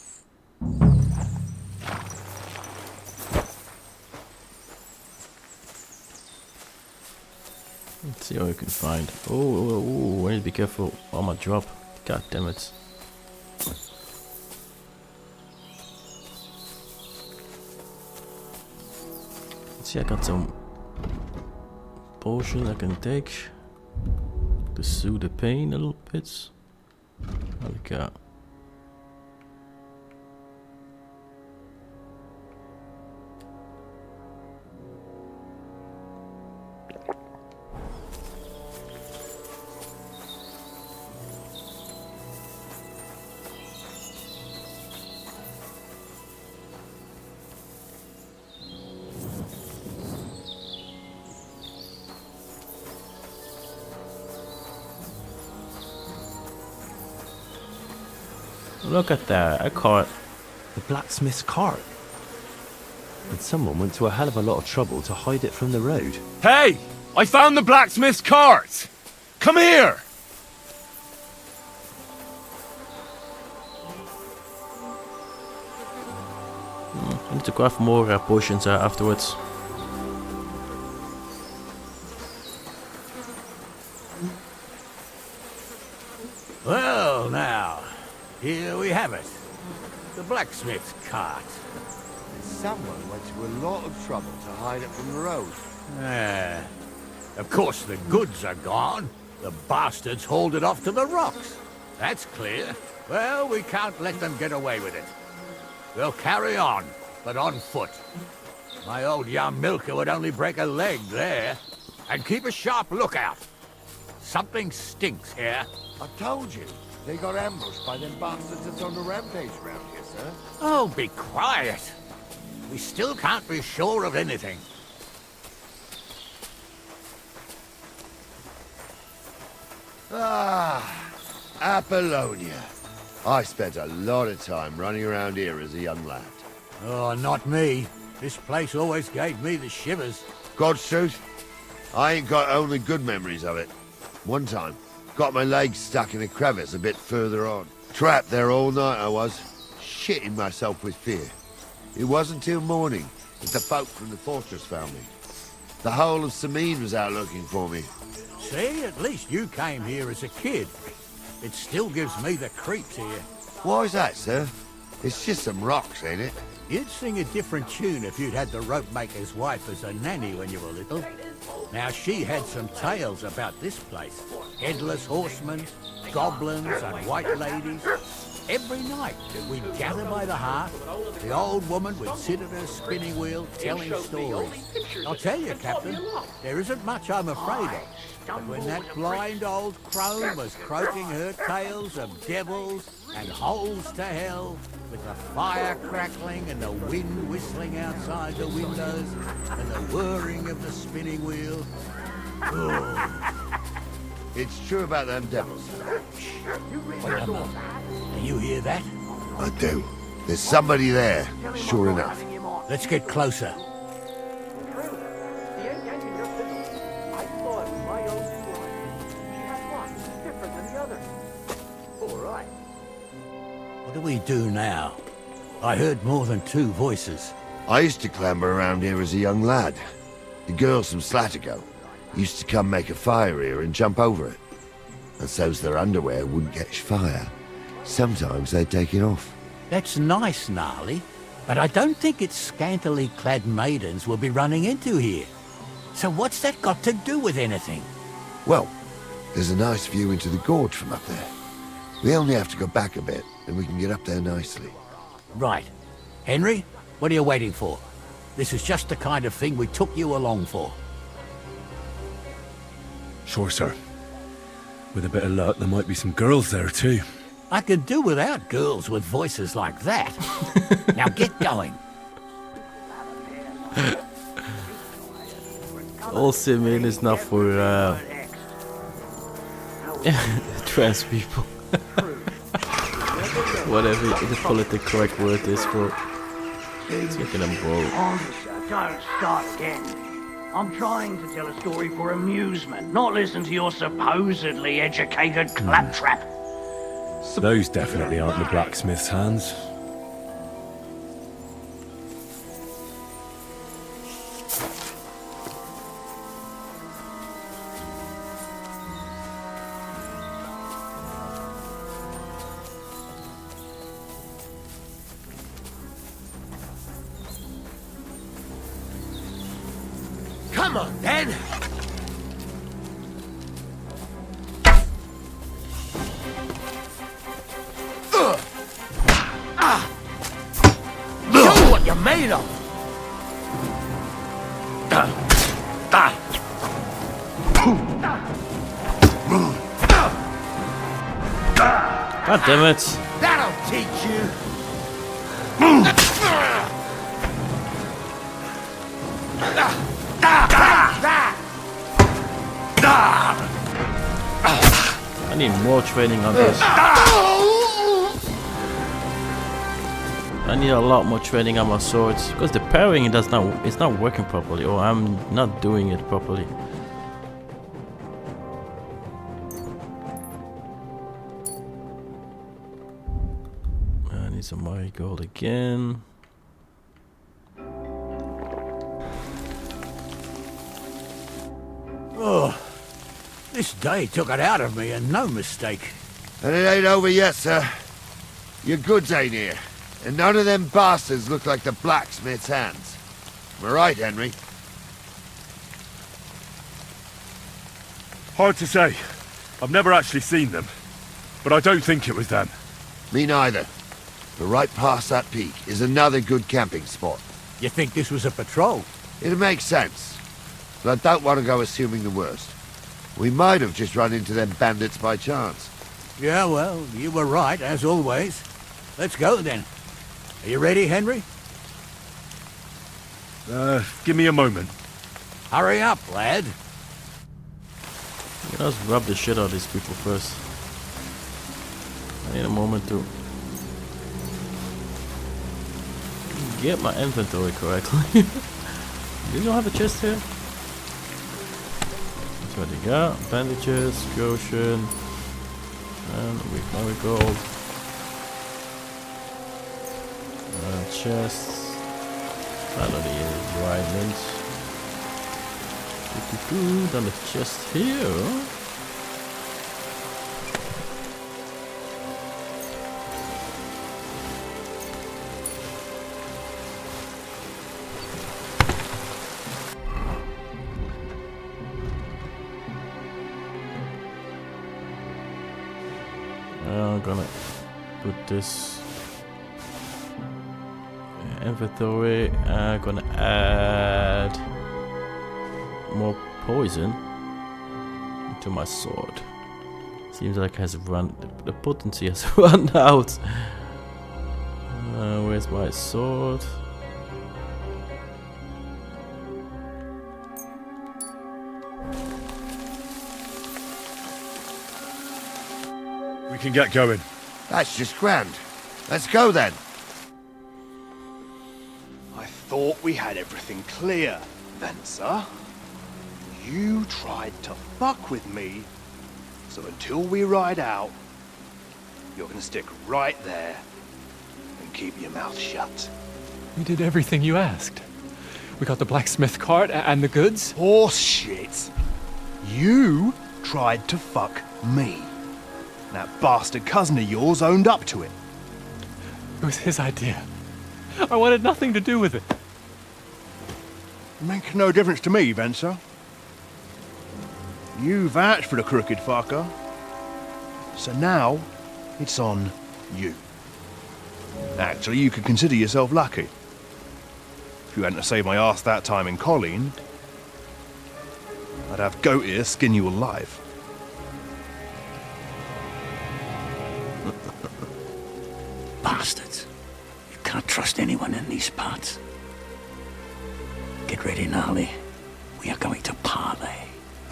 Let's see what we can find. Oh, I need to be careful. I might drop. God damn it. Let's see, I got some potion I can take to soothe the pain a little bit. What we got? Look at that, a cart. The blacksmith's cart. And someone went to a hell of a lot of trouble to hide it from the road. Hey! I found the blacksmith's cart! Come here! I need to craft more potions afterwards. Well, now, here we have it. The blacksmith's cart. Someone went to a lot of trouble to hide it from the road. Of course, the goods are gone. The bastards hauled it off to the rocks. That's clear. Well, we can't let them get away with it. We'll carry on, but on foot. My old young milker would only break a leg there. And keep a sharp lookout. Something stinks here. I told you. They got ambushed by them bastards that's on the rampage around here, sir. Oh, be quiet. We still can't be sure of anything. Ah, Apollonia. I spent a lot of time running around here as a young lad. Oh, not me. This place always gave me the shivers. God's truth, I ain't got only good memories of it. One time, got my legs stuck in a crevice a bit further on. Trapped there all night I was, shitting myself with fear. It wasn't till morning that the folk from the fortress found me. The whole of Sameen was out looking for me. See, at least you came here as a kid. It still gives me the creeps here. Why is that, sir? It's just some rocks, ain't it? You'd sing a different tune if you'd had the rope maker's wife as a nanny when you were little. Now, she had some tales about this place. Headless horsemen, goblins and white ladies. Every night that we'd gather by the hearth, the old woman would sit at her spinning wheel telling stories. I'll tell you, Captain, there isn't much I'm afraid of. But when that blind old crone was croaking her tales of devils and holes to hell, with the fire crackling and the wind whistling outside the windows and the whirring of the spinning wheel. Oh. It's true about them devils. Wait a moment. Do you hear that? I do. There's somebody there, sure enough. Let's get closer. What do we do now? I heard more than two voices. I used to clamber around here as a young lad. The girls from Slatigo used to come make a fire here and jump over it. And so's their underwear wouldn't catch fire. Sometimes they'd take it off. That's nice, Gnarly, but I don't think it's scantily clad maidens we'll be running into here. So what's that got to do with anything? Well, there's a nice view into the gorge from up there. We only have to go back a bit, and we can get up there nicely. Right. Henry, what are you waiting for? This is just the kind of thing we took you along for. Sure, sir. With a bit of luck, there might be some girls there, too. I could do without girls with voices like that. Now get going. All Simeon is not for trans people. whatever the politically correct word is for taking them both. Officer, don't start again. I'm trying to tell a story for amusement, not listen to your supposedly educated claptrap. Those definitely aren't the blacksmith's hands. Come on, then. Show what you're made of. God damn it! That'll teach you. I need more training on this. I need a lot more training on my swords because the parrying it's not working properly, or I'm not doing it properly. I need some marigold again. Oh, this day took it out of me, and no mistake. And it ain't over yet, sir. Your goods ain't here. And none of them bastards look like the blacksmith's hands. Am I right, Henry? Hard to say. I've never actually seen them. But I don't think it was them. Me neither. But right past that peak is another good camping spot. You think this was a patrol? It makes sense. But I don't want to go assuming the worst. We might have just run into them bandits by chance. Yeah, well, you were right, as always. Let's go, then. Are you ready, Henry? Give me a moment. Hurry up, lad. Let's rub the shit out of these people first. I need a moment to get my inventory correctly. Do you have a chest here? That's what they got. Bandages, potion, and weak marigold. Chests. I don't need diamonds. Then the chest here. I'm gonna put this inventory. I'm gonna add more poison to my sword. Seems like it has run. The potency has run out. Where's my sword? We can get going. That's just grand. Let's go then. I thought we had everything clear, Venser. You tried to fuck with me, so until we ride out, you're gonna stick right there and keep your mouth shut. We did everything you asked. We got the blacksmith cart and the goods. Horse shit. You tried to fuck me. That bastard cousin of yours owned up to it. It was his idea. I wanted nothing to do with it. Make no difference to me, Venser. You vouched for the crooked fucker. So now, it's on you. Actually, you could consider yourself lucky. If you hadn't saved my ass that time in Colleen, I'd have goat ear skin you alive. Bastards. You can't trust anyone in these parts. Get ready, Gnarly. We are going to parley.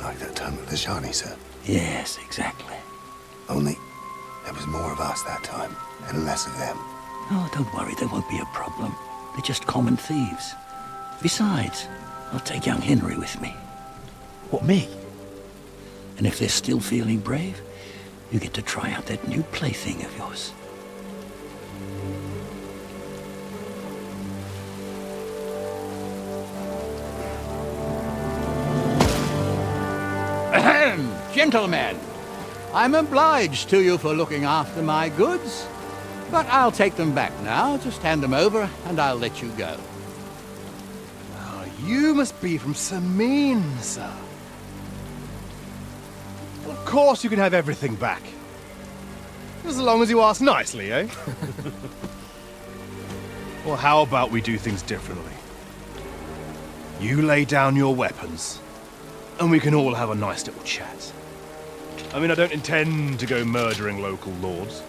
Like that time with the Shani, sir? Yes, exactly. Only, There was more of us that time, and less of them. Oh, don't worry, there won't be a problem. They're just common thieves. Besides, I'll take young Henry with me. What, me? And if they're still feeling brave, you get to try out that new plaything of yours. Ahem, gentlemen, I'm obliged to you for looking after my goods, but I'll take them back now. Just hand them over, and I'll let you go. Oh, you must be from Sameen, sir. Well, of course you can have everything back. As long as you ask nicely, eh? Well, how about we do things differently? You lay down your weapons, and we can all have a nice little chat. I mean, I don't intend to go murdering local lords.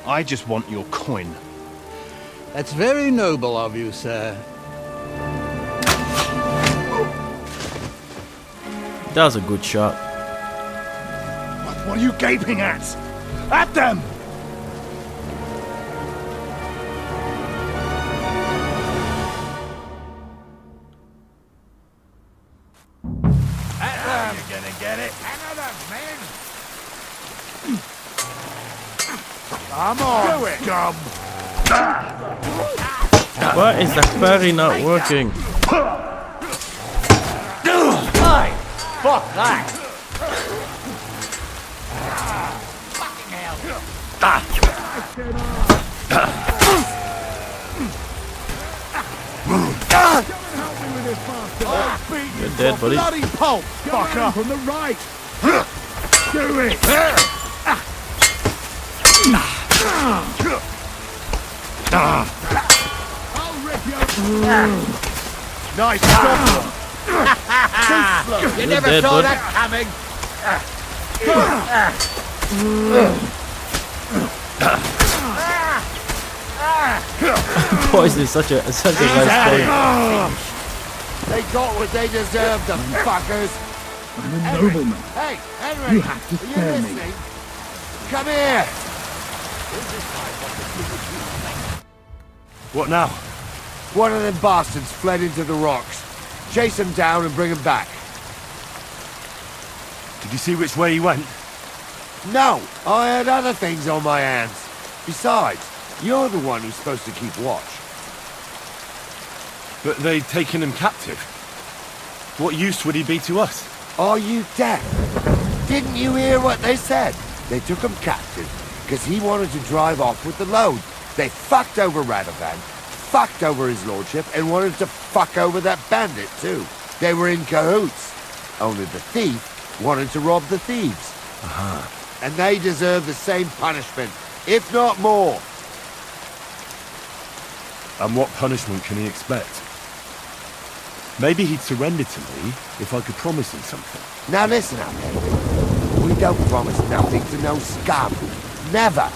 I just want your coin. That's very noble of you, sir. That was a good shot. What are you gaping at? At them! You're gonna get it. Another man. Come on, Do it. scum! Why is the parry not working? Aye, fuck that. Fucking hell. You're dead, buddy. Bloody pulp, fucker! From the right! Do it! I'll rip you. Nice job! You never dead, saw bud. that coming. Poison is such a nice point. They got what they deserved, the fuckers! I'm a nobleman. Hey, Henry! You have to are you spare me. listening? Come here! What now? One of them bastards fled into the rocks. Chase him down and bring him back. Did you see which way he went? No, I had other things on my hands. Besides, you're the one who's supposed to keep watch. But they'd taken him captive. What use would he be to us? Are you deaf? Didn't you hear what they said? They took him captive because he wanted to drive off with the load. They fucked over Radovan, fucked over his lordship, and wanted to fuck over that bandit too. They were in cahoots. Only the thief wanted to rob the thieves. And they deserve the same punishment, if not more. And what punishment can he expect? Maybe he'd surrender to me if I could promise him something. Now listen up, Henry. We don't promise nothing to no scum. Never.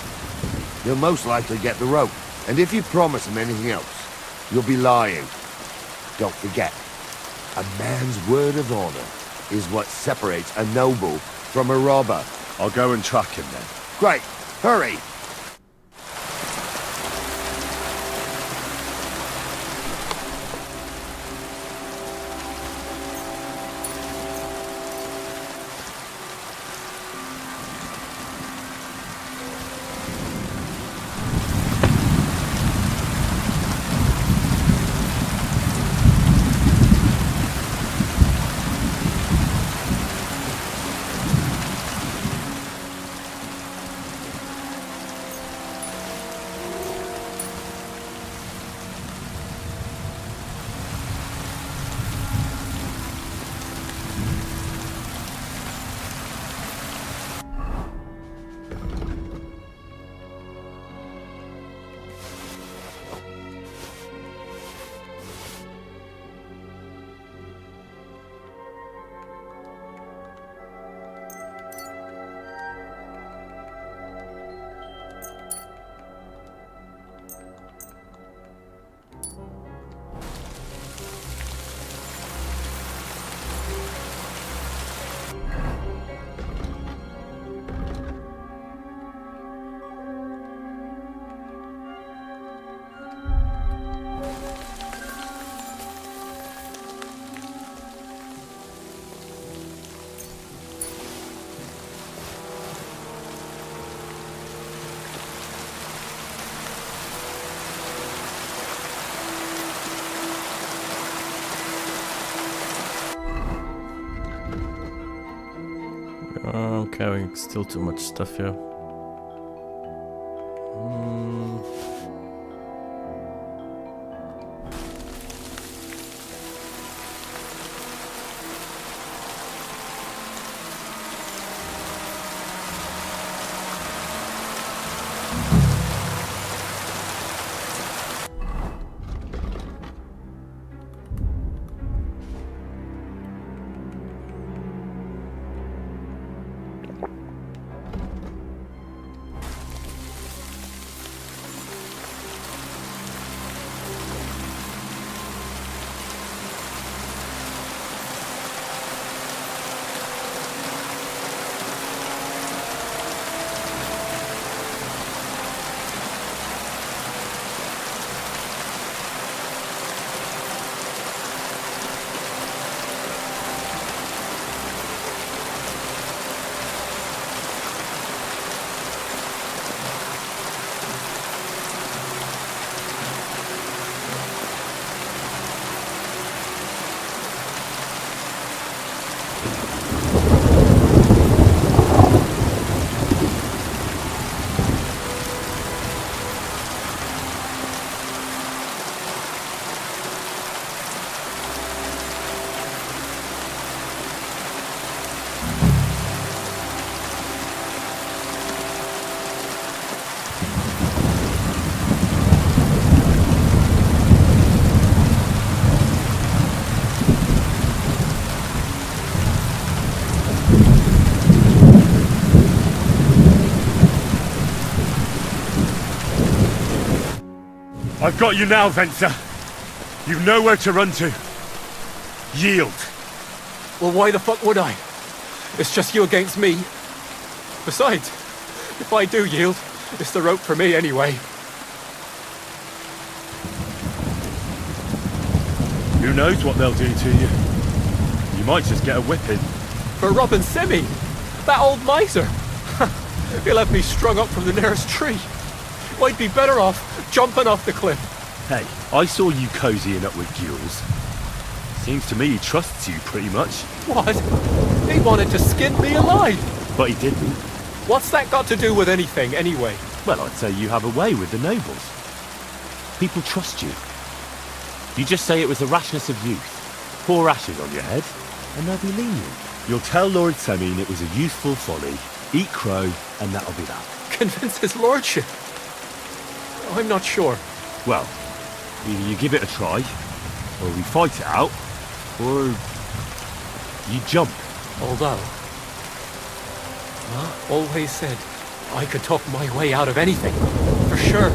You'll most likely get the rope. And if you promise him anything else, you'll be lying. Don't forget, a man's word of honor is what separates a noble from a robber. I'll go and track him then. Great. Hurry. carrying still too much stuff here. I've got you now, Venser. You've nowhere to run to. Yield. Well, why the fuck would I? It's just you against me. Besides, if I do yield, it's the rope for me anyway. Who knows what they'll do to you? You might just get a whipping. For robbing Semi, that old miser. He'll have me strung up from the nearest tree. Might be better off jumping off the cliff. Hey, I saw you cozying up with Gules. Seems to me he trusts you pretty much. What? He wanted to skin me alive. But he didn't. What's that got to do with anything, anyway? Well, I'd say you have a way with the nobles. People trust you. You just say it was the rashness of youth. Pour ashes on your head, and they'll be lenient. You'll tell Lord Semine it was a youthful folly, eat crow, and that'll be that. Convince his lordship? I'm not sure. Well, either you give it a try, or we fight it out, or you jump. Although, Ma always said I could talk my way out of anything. For sure.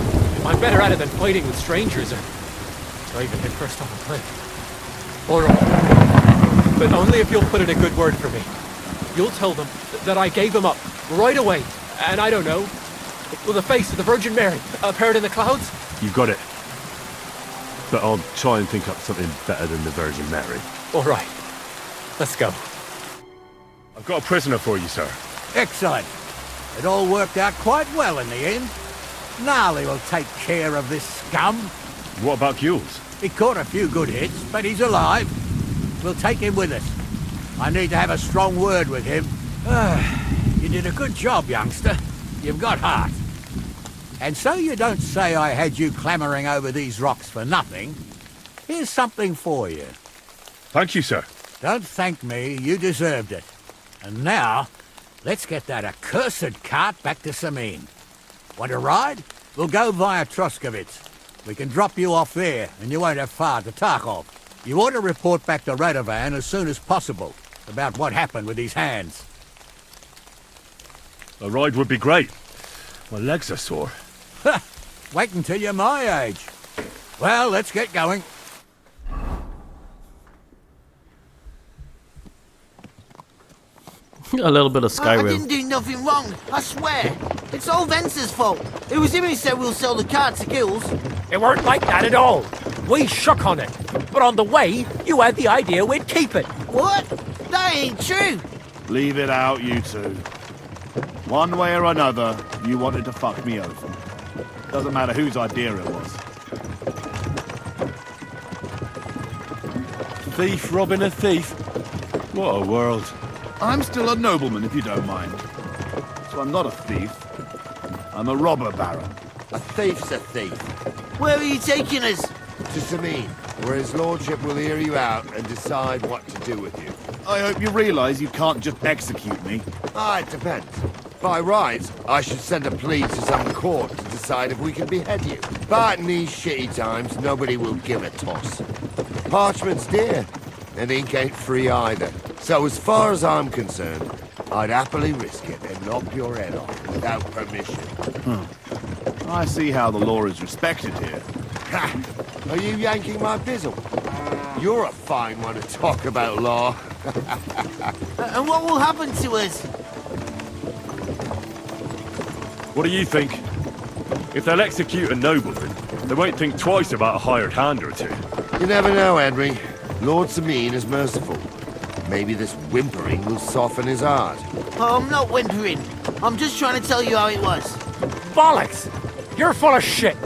I'm better at it than fighting with strangers or diving head first off a cliff. All right. But only if you'll put in a good word for me. You'll tell them that I gave him up right away. And I don't know, with the face of the Virgin Mary appeared in the clouds? You've got it. But I'll try and think up something better than the Virgin Mary. All right. Let's go. I've got a prisoner for you, sir. Excellent. It all worked out quite well in the end. Gnarly will take care of this scum. What about Gules? He caught a few good hits, but he's alive. We'll take him with us. I need to have a strong word with him. You did a good job, youngster. You've got heart. And so you don't say I had you clambering over these rocks for nothing. Here's something for you. Thank you, sir. Don't thank me, you deserved it. And now, let's get that accursed cart back to Semine. Want to ride? We'll go via Troskovitz. We can drop you off there, and you won't have far to Tarkov. You ought to report back to Radovan as soon as possible about what happened with these hands. A ride would be great. My legs are sore. Wait until you're my age. Well, let's get going. A little bit of Skyrim. I didn't do nothing wrong, I swear. It's all Venser's fault. It was him who said we'll sell the car to Gules. It weren't like that at all. We shook on it. But on the way, you had the idea we'd keep it. What? That ain't true. Leave it out, you two. One way or another, you wanted to fuck me over. Doesn't matter whose idea it was. Thief robbing a thief. What a world. I'm still a nobleman, if you don't mind. I'm not a thief. I'm a robber baron. A thief's a thief. Where are you taking us? To Sameen, where his lordship will hear you out and decide what to do with you. I hope you realize you can't just execute me. It depends. By rights, I should send a plea to some court to decide if we can behead you. But in these shitty times, nobody will give a toss. Parchment's dear, and ink ain't free either. So as far as I'm concerned, I'd happily risk it and knock your head off without permission. I see how the law is respected here. Ha! Are you yanking my bizzle? You're a fine one to talk about law. And what will happen to us? What do you think? If they'll execute a nobleman, they won't think twice about a hired hand or two. You never know, Henry. Lord Sameen is merciful. Maybe this whimpering will soften his heart. Oh, I'm not whimpering. I'm just trying to tell you how it was. Bollocks! You're full of shit.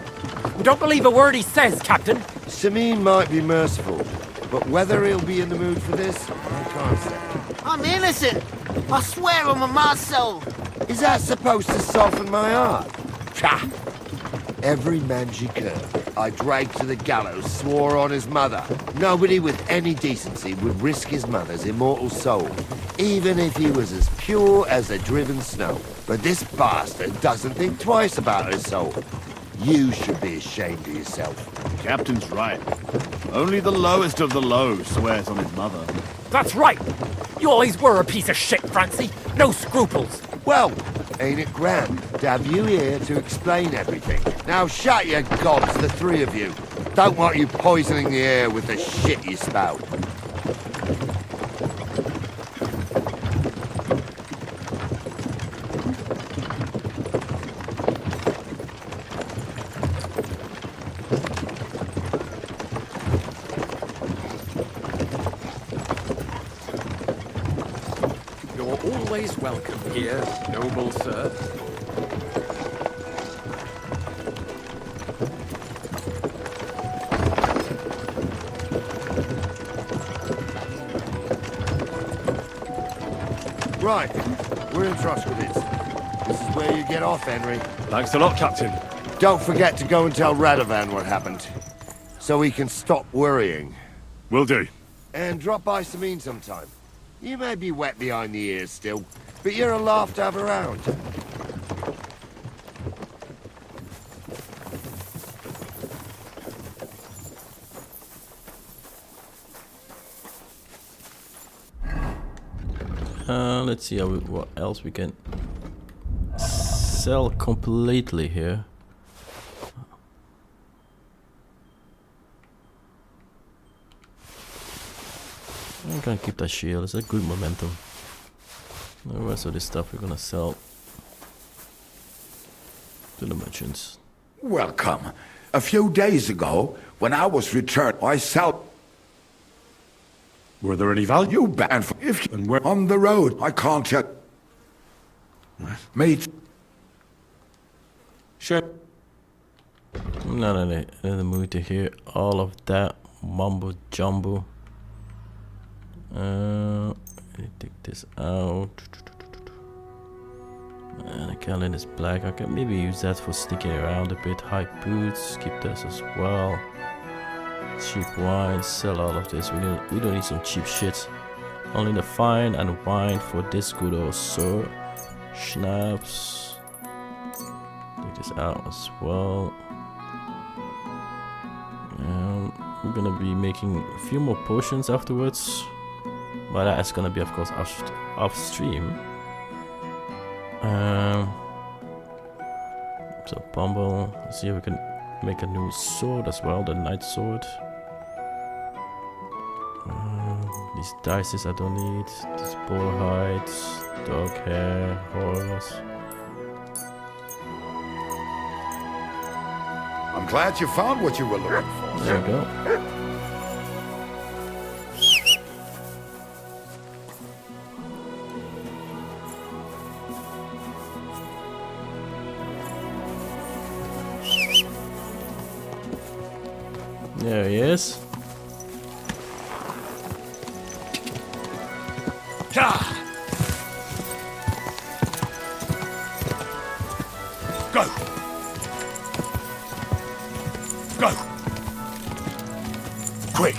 Don't believe a word he says, Captain. Sameen might be merciful, but whether he'll be in the mood for this, I can't say. I'm innocent. I swear on my soul. Is that supposed to soften my heart? Pah! Every man she could, I dragged to the gallows, swore on his mother. Nobody with any decency would risk his mother's immortal soul, even if he was as pure as the driven snow. But this bastard doesn't think twice about his soul. You should be ashamed of yourself. Captain's right. Only the lowest of the low swears on his mother. That's right. You always were a piece of shit, Francie. No scruples. Well, ain't it grand to have you here to explain everything? Now shut your gobs, the three of you. Don't want you poisoning the air with the shit you spout. Always welcome here, noble sir. Right, we're in trust with this. This is where you get off, Henry. Thanks a lot, Captain. Don't forget to go and tell Radovan what happened, so he can stop worrying. Will do. And drop by Sameen sometime. You may be wet behind the ears still, but you're a laugh to have around. Let's see what else we can sell completely here. I'm gonna keep that shield, it's a good momentum. The rest of this stuff we're gonna sell to the merchants. Welcome. A few days ago, when I was returned, I sold. Were there any value? You ban for if you were on the road. I can't tell. Mate. Sure. I'm not in the mood to hear all of that mumbo jumbo. Let me take this out. And the Callan is black. I can maybe use that for sneaking around a bit. High boots, keep this as well. Cheap wine, sell all of this. We don't need some cheap shit. Only the fine and wine for this good old sir. Schnapps. Take this out as well. And we're gonna be making a few more potions afterwards. But that's gonna be, of course, off stream. So Bumble, let's see if we can make a new sword as well, the Knight Sword. These dices I don't need. These boar hides, dog hair, horse. I'm glad you found what you were looking for. There we go. There he is. Go! Quick!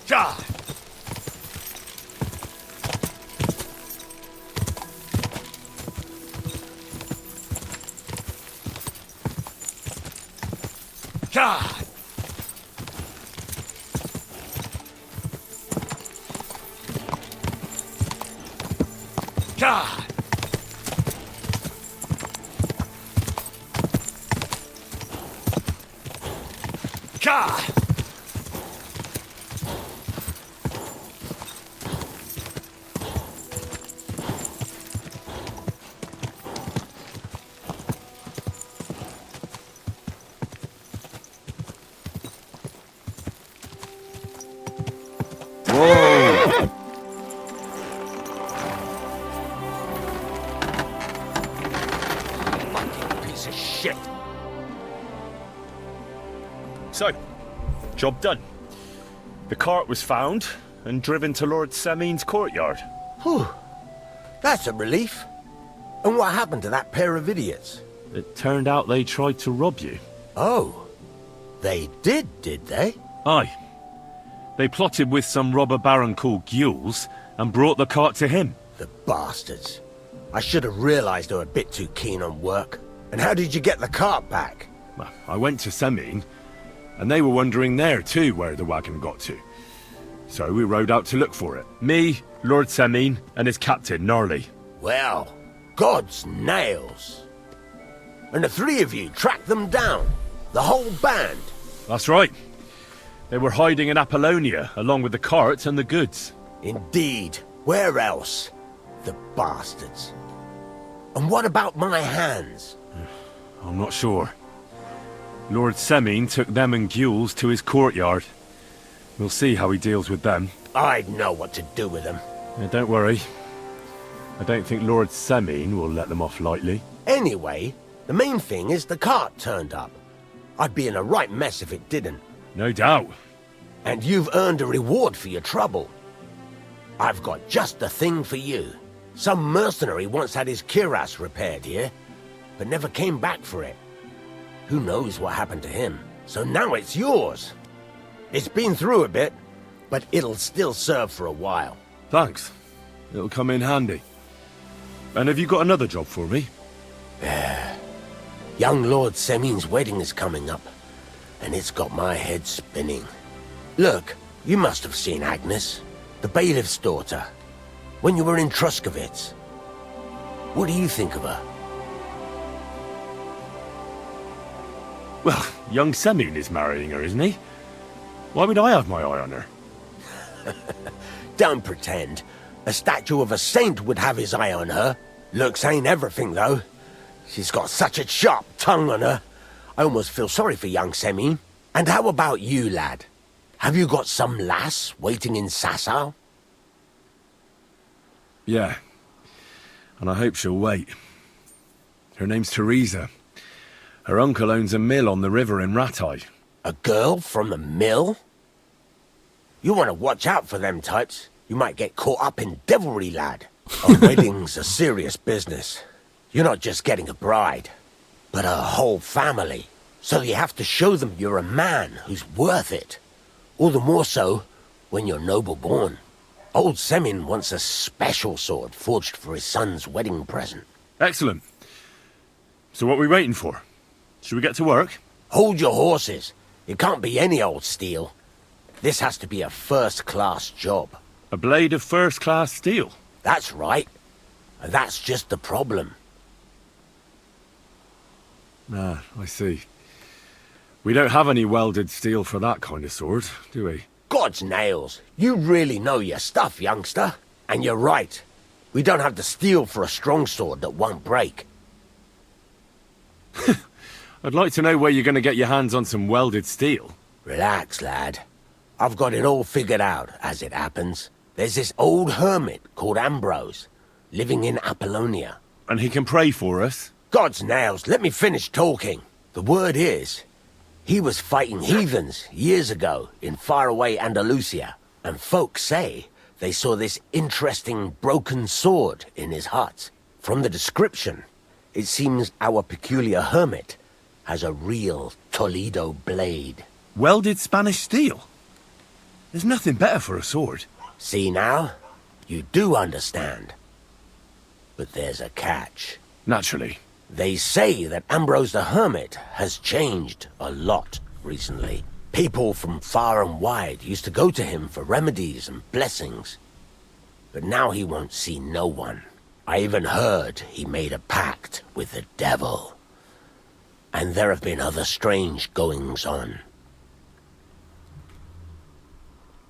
God! God! God! God! Whoa! Piece of shit. So, job done. The cart was found and driven to Lord Semin's courtyard. Whew. That's a relief. And what happened to that pair of idiots? It turned out they tried to rob you. Oh. They did they? Aye. They plotted with some robber baron called Gules and brought the cart to him. The bastards. I should have realized they were a bit too keen on work. And how did you get the cart back? Well, I went to Semin, and they were wondering there too where the wagon got to. So we rode out to look for it. Me, Lord Semin, and his captain, Gnarly. Well, God's nails. And the three of you tracked them down. The whole band. That's right. They were hiding in Apollonia, along with the cart and the goods. Indeed. Where else? The bastards. And what about my hands? I'm not sure. Lord Semin took them and Gules to his courtyard. We'll see how he deals with them. I'd know what to do with them. Don't worry. I don't think Lord Semin will let them off lightly. Anyway, the main thing is the cart turned up. I'd be in a right mess if it didn't. No doubt. And you've earned a reward for your trouble. I've got just the thing for you. Some mercenary once had his cuirass repaired here, but never came back for it. Who knows what happened to him? So now it's yours. It's been through a bit, but it'll still serve for a while. Thanks. It'll come in handy. And have you got another job for me? Young Lord Semin's wedding is coming up, and it's got my head spinning. Look, you must have seen Agnes, the bailiff's daughter, when you were in Truskovitz. What do you think of her? Well, young Semin is marrying her, isn't he? Why would I have my eye on her? Don't pretend. A statue of a saint would have his eye on her. Looks ain't everything, though. She's got such a sharp tongue on her. I almost feel sorry for young Semin. And how about you, lad? Have you got some lass waiting in Sasau? Yeah. And I hope she'll wait. Her name's Teresa. Her uncle owns a mill on the river in Ratai. A girl from the mill? You want to watch out for them types. You might get caught up in devilry, lad. A wedding's a serious business. You're not just getting a bride, but a whole family. So you have to show them you're a man who's worth it. All the more so when you're noble-born. Old Semin wants a special sword forged for his son's wedding present. Excellent. So what are we waiting for? Should we get to work? Hold your horses. It can't be any old steel. This has to be a first-class job. A blade of first-class steel? That's right. And that's just the problem. Ah, I see. We don't have any welded steel for that kind of sword, do we? God's nails. You really know your stuff, youngster. And you're right. We don't have the steel for a strong sword that won't break. I'd like to know where you're going to get your hands on some welded steel. Relax, lad. I've got it all figured out, as it happens. There's this old hermit called Ambrose, living in Apollonia. And he can pray for us? God's nails, let me finish talking. The word is, he was fighting heathens years ago in faraway Andalusia, And folks say they saw this interesting broken sword in his hut. From the description, it seems our peculiar hermit has a real Toledo blade. Welded Spanish steel? There's nothing better for a sword. See now? You do understand. But there's a catch. Naturally. They say that Ambrose the Hermit has changed a lot recently. People from far and wide used to go to him for remedies and blessings. But now he won't see no one. I even heard he made a pact with the devil. And there have been other strange goings-on.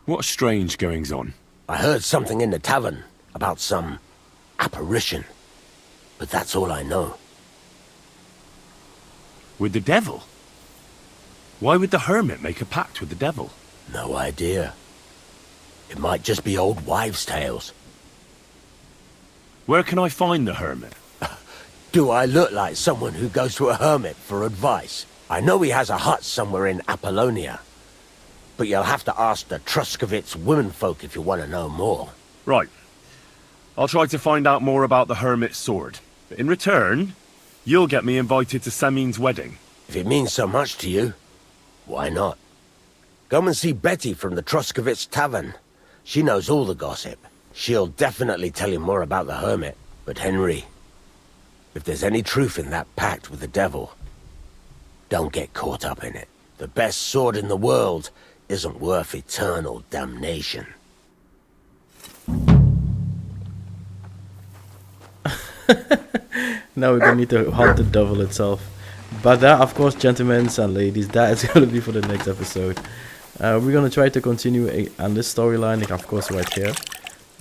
What strange goings-on? I heard something in the tavern about some apparition. But that's all I know. With the devil? Why would the hermit make a pact with the devil? No idea. It might just be old wives' tales. Where can I find the hermit? Do I look like someone who goes to a hermit for advice? I know he has a hut somewhere in Apollonia. But you'll have to ask the Truscovitz womenfolk if you want to know more. Right. I'll try to find out more about the hermit's sword. But in return, you'll get me invited to Semin's wedding. If it means so much to you, why not? Come and see Betty from the Truscovitz Tavern. She knows all the gossip. She'll definitely tell you more about the hermit. But Henry, if there's any truth in that pact with the devil, don't get caught up in it. The best sword in the world isn't worth eternal damnation. Now we don't need to hunt the devil itself. But that, of course, gentlemen and ladies, that is going to be for the next episode. We're going to try to continue on this storyline, like, of course, right here.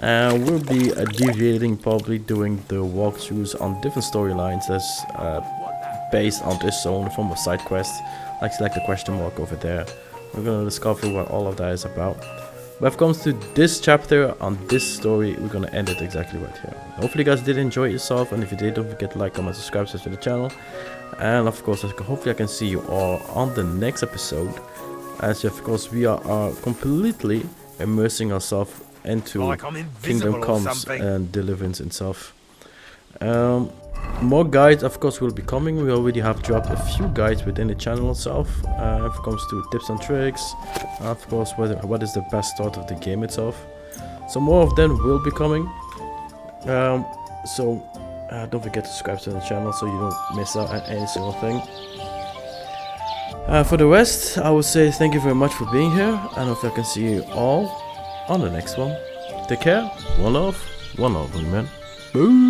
We'll be deviating, probably doing the walkthroughs on different storylines that's based on this zone, form of side quests. Like select the question mark over there. We're going to discover what all of that is about. When it comes to this chapter on this story, we're going to end it exactly right here. Hopefully you guys did enjoy yourself, and if you did, don't forget to like, comment, subscribe to the channel. And of course, hopefully I can see you all on the next episode, as of course we are completely immersing ourselves into like Kingdom Comes and Deliverance itself. More guides, of course, will be coming. We already have dropped a few guides within the channel itself. If it comes to tips and tricks, of course, what is the best start of the game itself. So more of them will be coming. Don't forget to subscribe to the channel so you don't miss out on any single thing. For the rest, I would say thank you very much for being here, and hopefully I can see you all on the next one. Take care. One love, man. Boo.